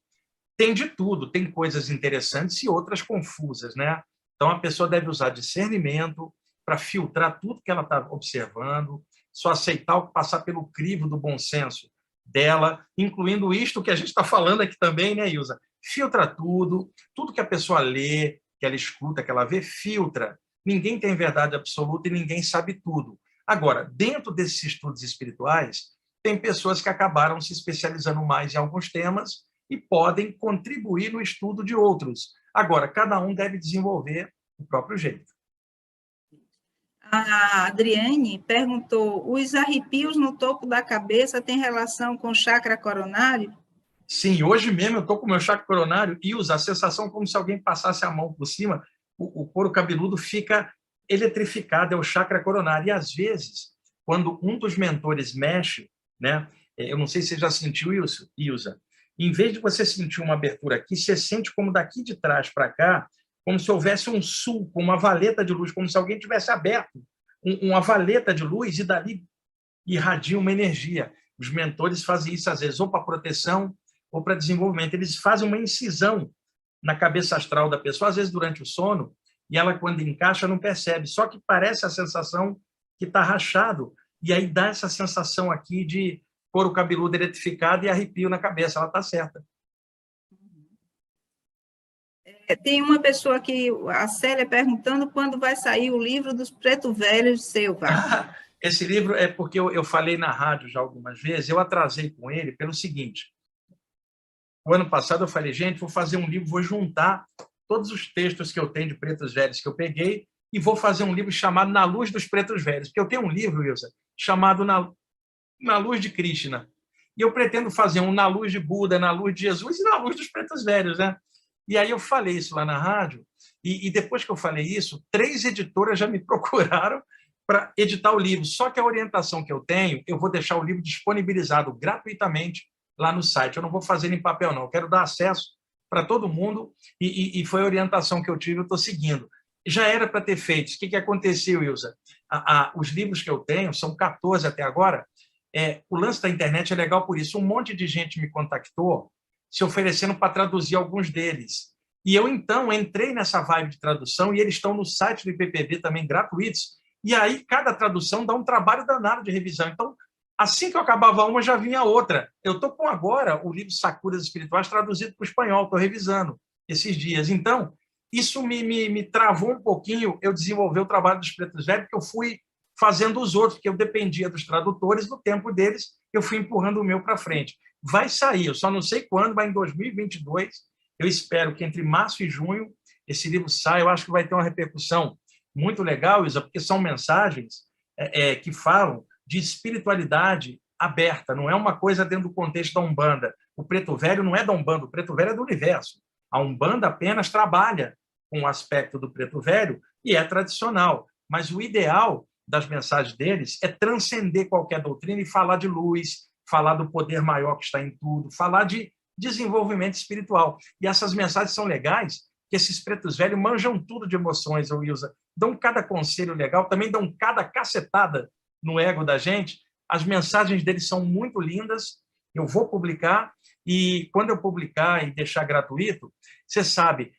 tem de tudo, tem coisas interessantes e outras confusas, né? Então, a pessoa deve usar discernimento para filtrar tudo que ela está observando, só aceitar o que passar pelo crivo do bom senso dela, incluindo isto que a gente está falando aqui também, né, Ilza? Filtra tudo que a pessoa lê, que ela escuta, que ela vê, filtra. Ninguém tem verdade absoluta e ninguém sabe tudo. Agora, dentro desses estudos espirituais, tem pessoas que acabaram se especializando mais em alguns temas e podem contribuir no estudo de outros. Agora, cada um deve desenvolver o próprio jeito. A Adriane perguntou, os arrepios no topo da cabeça têm relação com o chakra coronário? Sim, hoje mesmo eu estou com o meu chakra coronário e a sensação como se alguém passasse a mão por cima, o couro cabeludo fica eletrificado, é o chakra coronário. E, às vezes, quando um dos mentores mexe, né, eu não sei se você já sentiu isso, Ilza, em vez de você sentir uma abertura aqui, você sente como daqui de trás para cá, como se houvesse um sulco, uma valeta de luz, como se alguém tivesse aberto uma valeta de luz e dali irradia uma energia. Os mentores fazem isso, às vezes, ou para proteção ou para desenvolvimento. Eles fazem uma incisão na cabeça astral da pessoa, às vezes durante o sono, e ela, quando encaixa, não percebe. Só que parece a sensação que está rachado, e aí dá essa sensação aqui de couro cabeludo eletrificado e arrepio na cabeça. Ela está certa. Tem uma pessoa aqui, a Célia, perguntando quando vai sair o livro dos Preto Velhos seu, Wagner. Esse livro é porque eu falei na rádio já algumas vezes, eu atrasei com ele pelo seguinte. O ano passado eu falei, gente, vou fazer um livro, vou juntar todos os textos que eu tenho de Pretos Velhos que eu peguei e vou fazer um livro chamado Na Luz dos Pretos Velhos, porque eu tenho um livro, Wilson, chamado Na Luz de Krishna. E eu pretendo fazer um Na Luz de Buda, Na Luz de Jesus e Na Luz dos Pretos Velhos, né? E aí eu falei isso lá na rádio, e depois que eu falei isso, 3 editoras já me procuraram para editar o livro. Só que a orientação que eu tenho, eu vou deixar o livro disponibilizado gratuitamente lá no site. Eu não vou fazer em papel, não. Eu quero dar acesso para todo mundo, e foi a orientação que eu tive, eu estou seguindo. Já era para ter feito. O que aconteceu, Ilza? Os livros que eu tenho, são 14 até agora, o lance da internet é legal por isso. Um monte de gente me contactou se oferecendo para traduzir alguns deles. E eu, então, entrei nessa vibe de tradução, e eles estão no site do IPPB também, gratuitos, e aí cada tradução dá um trabalho danado de revisão. Então, assim que eu acabava uma, já vinha outra. Eu estou com agora o livro Sacuras Espirituais traduzido para o espanhol, estou revisando esses dias. Então, isso me travou um pouquinho eu desenvolver o trabalho dos Pretos Velhos, porque eu fui fazendo os outros, porque eu dependia dos tradutores, do tempo deles, eu fui empurrando o meu para frente. Vai sair, eu só não sei quando, mas em 2022, eu espero que entre março e junho esse livro saia. Eu acho que vai ter uma repercussão muito legal, Isa, porque são mensagens que falam de espiritualidade aberta, não é uma coisa dentro do contexto da Umbanda. O Preto Velho não é da Umbanda, o Preto Velho é do universo. A Umbanda apenas trabalha com o aspecto do Preto Velho e é tradicional, mas o ideal das mensagens deles é transcender qualquer doutrina e falar de luz, falar do poder maior que está em tudo, falar de desenvolvimento espiritual. E essas mensagens são legais, que esses Pretos Velhos manjam tudo de emoções, Wilson, dão cada conselho legal, também dão cada cacetada no ego da gente. As mensagens deles são muito lindas, eu vou publicar, e quando eu publicar e deixar gratuito, você sabe,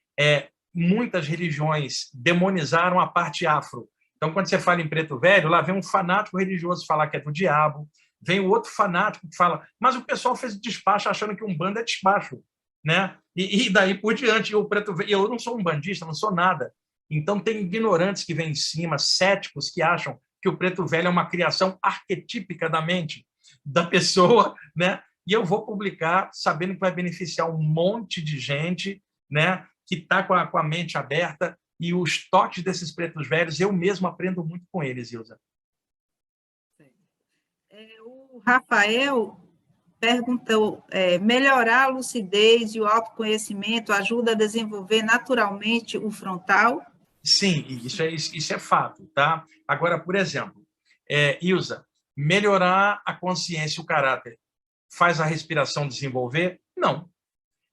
muitas religiões demonizaram a parte afro. Então, quando você fala em Preto Velho, lá vem um fanático religioso falar que é do diabo, vem o outro fanático que fala, mas o pessoal fez despacho achando que Umbanda é despacho, né? E daí por diante, o Preto Velho, eu não sou umbandista, não sou nada. Então, tem ignorantes que vêm em cima, céticos que acham que o Preto Velho é uma criação arquetípica da mente da pessoa, né? E eu vou publicar sabendo que vai beneficiar um monte de gente, né? Que está com a mente aberta, e os toques desses Pretos Velhos, eu mesmo aprendo muito com eles, Ilza. O Rafael perguntou, melhorar a lucidez e o autoconhecimento ajuda a desenvolver naturalmente o frontal? Sim, isso é fato, tá? Agora, por exemplo, Ilza, melhorar a consciência e o caráter faz a respiração desenvolver? Não.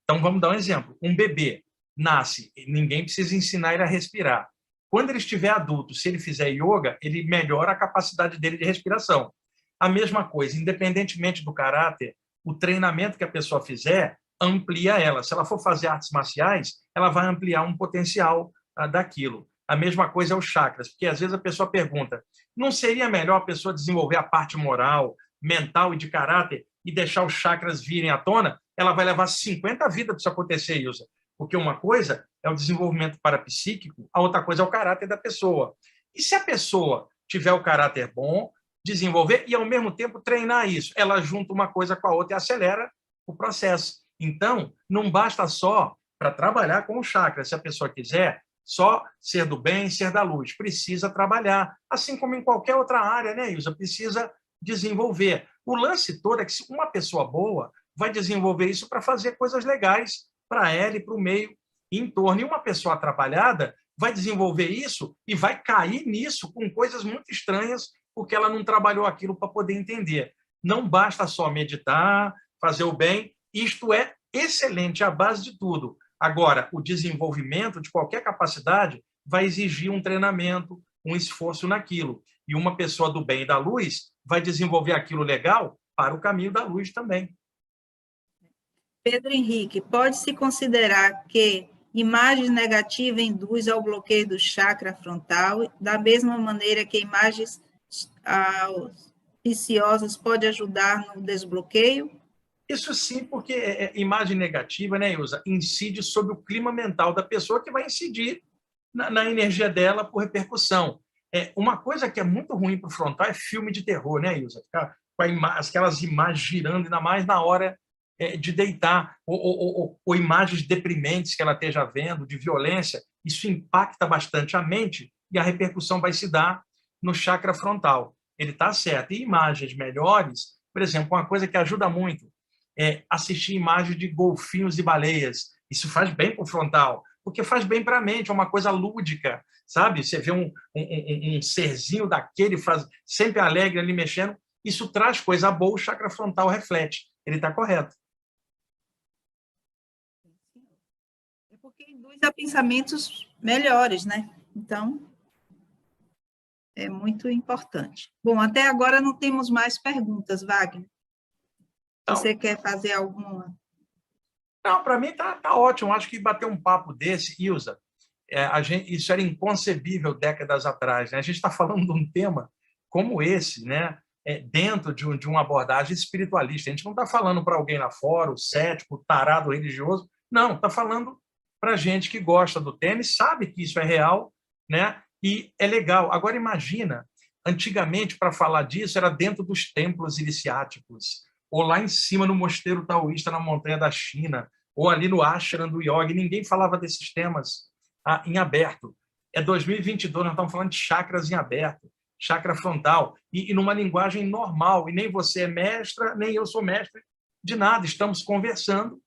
Então, vamos dar um exemplo. Um bebê nasce, ninguém precisa ensinar ele a respirar. Quando ele estiver adulto, se ele fizer yoga, ele melhora a capacidade dele de respiração. A mesma coisa, independentemente do caráter, o treinamento que a pessoa fizer amplia ela. Se ela for fazer artes marciais, ela vai ampliar um potencial daquilo. A mesma coisa é os chakras, porque às vezes a pessoa pergunta, não seria melhor a pessoa desenvolver a parte moral, mental e de caráter e deixar os chakras virem à tona? Ela vai levar 50 vidas para isso acontecer, Ilza. Porque uma coisa é o desenvolvimento parapsíquico, a outra coisa é o caráter da pessoa. E se a pessoa tiver o caráter bom, desenvolver e, ao mesmo tempo, treinar isso, ela junta uma coisa com a outra e acelera o processo. Então, não basta só para trabalhar com o chakra, se a pessoa quiser, só ser do bem, ser da luz. Precisa trabalhar, assim como em qualquer outra área, né, Ilza? Precisa desenvolver. O lance todo é que uma pessoa boa vai desenvolver isso para fazer coisas legais para ela e para o meio e em torno. E uma pessoa atrapalhada vai desenvolver isso e vai cair nisso com coisas muito estranhas, porque ela não trabalhou aquilo para poder entender. Não basta só meditar, fazer o bem, isto é excelente, é a base de tudo. Agora, o desenvolvimento de qualquer capacidade vai exigir um treinamento, um esforço naquilo. E uma pessoa do bem e da luz vai desenvolver aquilo legal para o caminho da luz também. Pedro Henrique, pode-se considerar que imagens negativas induzem ao bloqueio do chakra frontal, da mesma maneira que imagens auspiciosas podem ajudar no desbloqueio? Isso sim, porque imagem negativa, né, Ilza, incide sobre o clima mental da pessoa, que vai incidir na energia dela por repercussão. Uma coisa que é muito ruim para o frontal é filme de terror, né, Ilza? Ficar com aquelas imagens girando, ainda mais na hora de deitar, ou imagens deprimentes que ela esteja vendo, de violência, isso impacta bastante a mente e a repercussão vai se dar no chakra frontal. Ele está certo. E imagens melhores, por exemplo, uma coisa que ajuda muito é assistir imagens de golfinhos e baleias. Isso faz bem para o frontal, porque faz bem para a mente, é uma coisa lúdica, sabe? Você vê um serzinho daquele sempre alegre ali mexendo, isso traz coisa boa, o chakra frontal reflete. Ele está correto. É porque induz a pensamentos melhores, né? Então, é muito importante. Bom, até agora não temos mais perguntas, Wagner. Você quer fazer alguma? Não, para mim tá ótimo. Acho que bater um papo desse, Ilza, isso era inconcebível décadas atrás. Né? A gente está falando de um tema como esse, né? Dentro de uma abordagem espiritualista. A gente não está falando para alguém lá fora, o cético, o tarado religioso. Não, está falando para gente que gosta do tema e sabe que isso é real, né? E é legal. Agora, imagina, antigamente, para falar disso, era dentro dos templos iniciáticos, ou lá em cima no mosteiro taoísta na montanha da China, ou ali no ashram do yoga, ninguém falava desses temas em aberto. É 2022, nós estamos falando de chakras em aberto, chakra frontal, e numa linguagem normal, e nem você é mestra, nem eu sou mestre de nada, estamos conversando,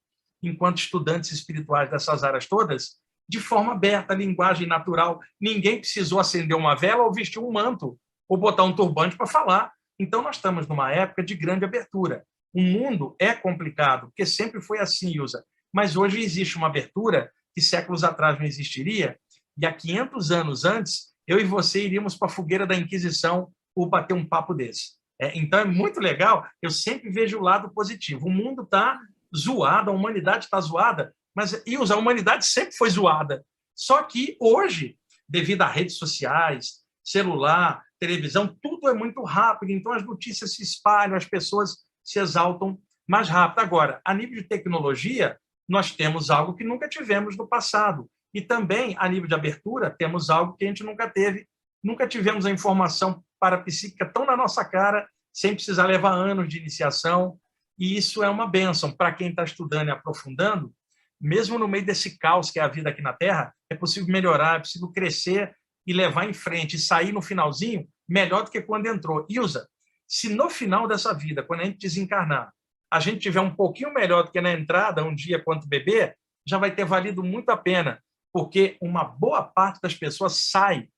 enquanto estudantes espirituais dessas áreas todas, de forma aberta, linguagem natural, ninguém precisou acender uma vela ou vestir um manto, ou botar um turbante para falar. Então, nós estamos numa época de grande abertura. O mundo é complicado, porque sempre foi assim, Ilza. Mas hoje existe uma abertura que séculos atrás não existiria, e há 500 anos antes, eu e você iríamos para a fogueira da Inquisição por bater um papo desse. Então, é muito legal, eu sempre vejo o lado positivo. O mundo está zoado, a humanidade está zoada, mas, Ilza, a humanidade sempre foi zoada. Só que hoje, devido a redes sociais, celular, televisão, tudo é muito rápido, então as notícias se espalham, as pessoas se exaltam mais rápido. Agora, a nível de tecnologia, nós temos algo que nunca tivemos no passado. E também, a nível de abertura, temos algo que a gente nunca teve. Nunca tivemos a informação parapsíquica tão na nossa cara, sem precisar levar anos de iniciação. E isso é uma bênção para quem está estudando e aprofundando. Mesmo no meio desse caos que é a vida aqui na Terra, é possível melhorar, é possível crescer e levar em frente e sair no finalzinho melhor do que quando entrou. Ilza, se no final dessa vida, quando a gente desencarnar, a gente tiver um pouquinho melhor do que na entrada, um dia quanto bebê, já vai ter valido muito a pena, porque uma boa parte das pessoas sai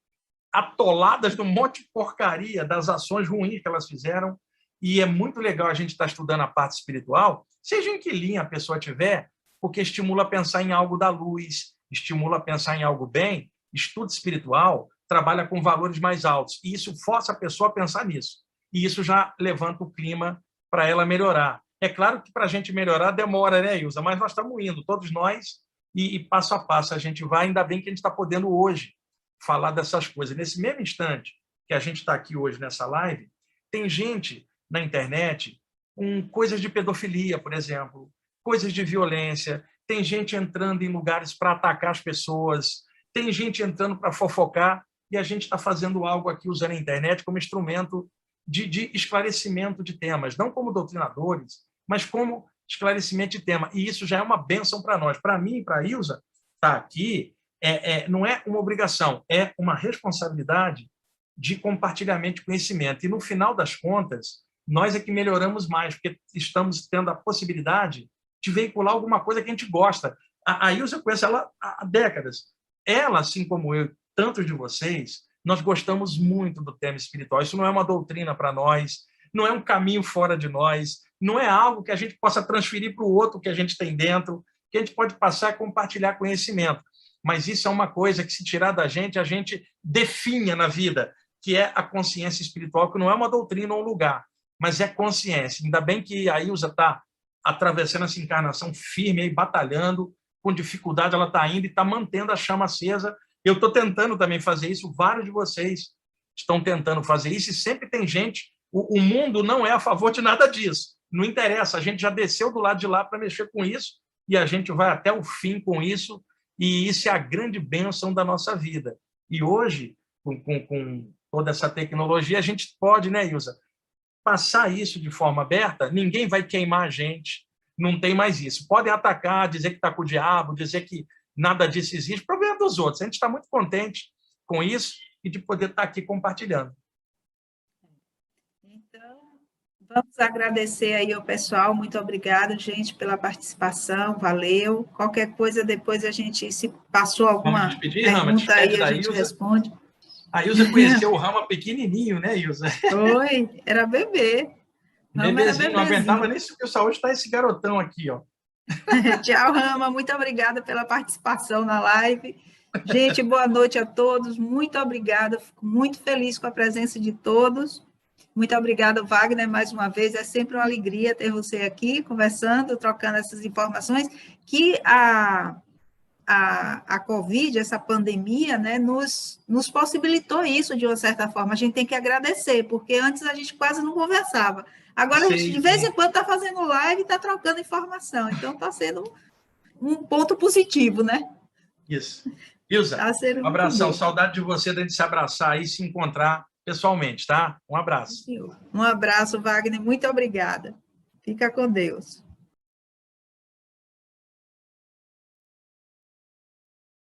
atoladas num monte de porcaria das ações ruins que elas fizeram, e é muito legal a gente estar estudando a parte espiritual, seja em que linha a pessoa tiver, porque estimula a pensar em algo da luz, estimula a pensar em algo bem. Estudo espiritual trabalha com valores mais altos, e isso força a pessoa a pensar nisso, e isso já levanta o clima para ela melhorar. É claro que para a gente melhorar demora, né, Ilza? Mas nós estamos indo, todos nós, e passo a passo a gente vai, ainda bem que a gente está podendo hoje falar dessas coisas. Nesse mesmo instante que a gente está aqui hoje nessa live, tem gente na internet com coisas de pedofilia, por exemplo, coisas de violência, tem gente entrando em lugares para atacar as pessoas, tem gente entrando para fofocar, e a gente está fazendo algo aqui usando a internet como instrumento de esclarecimento de temas, não como doutrinadores, mas como esclarecimento de tema. E isso já é uma bênção para nós. Para mim e para a Ilza, estar aqui não é uma obrigação, é uma responsabilidade de compartilhamento de conhecimento. E, no final das contas, nós é que melhoramos mais, porque estamos tendo a possibilidade de veicular alguma coisa que a gente gosta. A Ilza, eu conheço ela há décadas. Ela, assim como eu, tantos de vocês, nós gostamos muito do tema espiritual. Isso não é uma doutrina para nós, não é um caminho fora de nós, não é algo que a gente possa transferir para o outro que a gente tem dentro, que a gente pode passar a compartilhar conhecimento. Mas isso é uma coisa que, se tirar da gente, a gente definha na vida, que é a consciência espiritual, que não é uma doutrina ou um lugar, mas é consciência. Ainda bem que a Ilza está atravessando essa encarnação firme, aí, batalhando, com dificuldade ela está indo e está mantendo a chama acesa. Eu estou tentando também fazer isso, vários de vocês estão tentando fazer isso, e sempre tem gente, o mundo não é a favor de nada disso, não interessa, a gente já desceu do lado de lá para mexer com isso, e a gente vai até o fim com isso, e isso é a grande bênção da nossa vida. E hoje, com toda essa tecnologia, a gente pode, né, Ilza, passar isso de forma aberta, ninguém vai queimar a gente, não tem mais isso. Podem atacar, dizer que está com o diabo, dizer que nada disso existe, problema dos outros. A gente está muito contente com isso e de poder estar aqui compartilhando. Então, vamos agradecer aí ao pessoal, muito obrigada, gente, pela participação, valeu. Qualquer coisa, depois a gente, se passou alguma pergunta aí, a gente responde. A Ilza conheceu o Rama pequenininho, né, Ilza? Foi, era bebê. Bebezinho, não aguentava nem subir o saúde, está esse garotão aqui, ó. Tchau, Rama, muito obrigada pela participação na live. Gente, boa noite a todos, muito obrigada, fico muito feliz com a presença de todos. Muito obrigada, Wagner, mais uma vez, é sempre uma alegria ter você aqui, conversando, trocando essas informações, que a Covid, essa pandemia, né, nos possibilitou isso de uma certa forma. A gente tem que agradecer, porque antes a gente quase não conversava. Agora a gente, de vez em quando, está fazendo live e está trocando informação. Então, está sendo um ponto positivo, né? Isso. Ilza, um abração. Saudade de você, da gente se abraçar e se encontrar pessoalmente, tá? Um abraço. Um abraço, Wagner. Muito obrigada. Fica com Deus.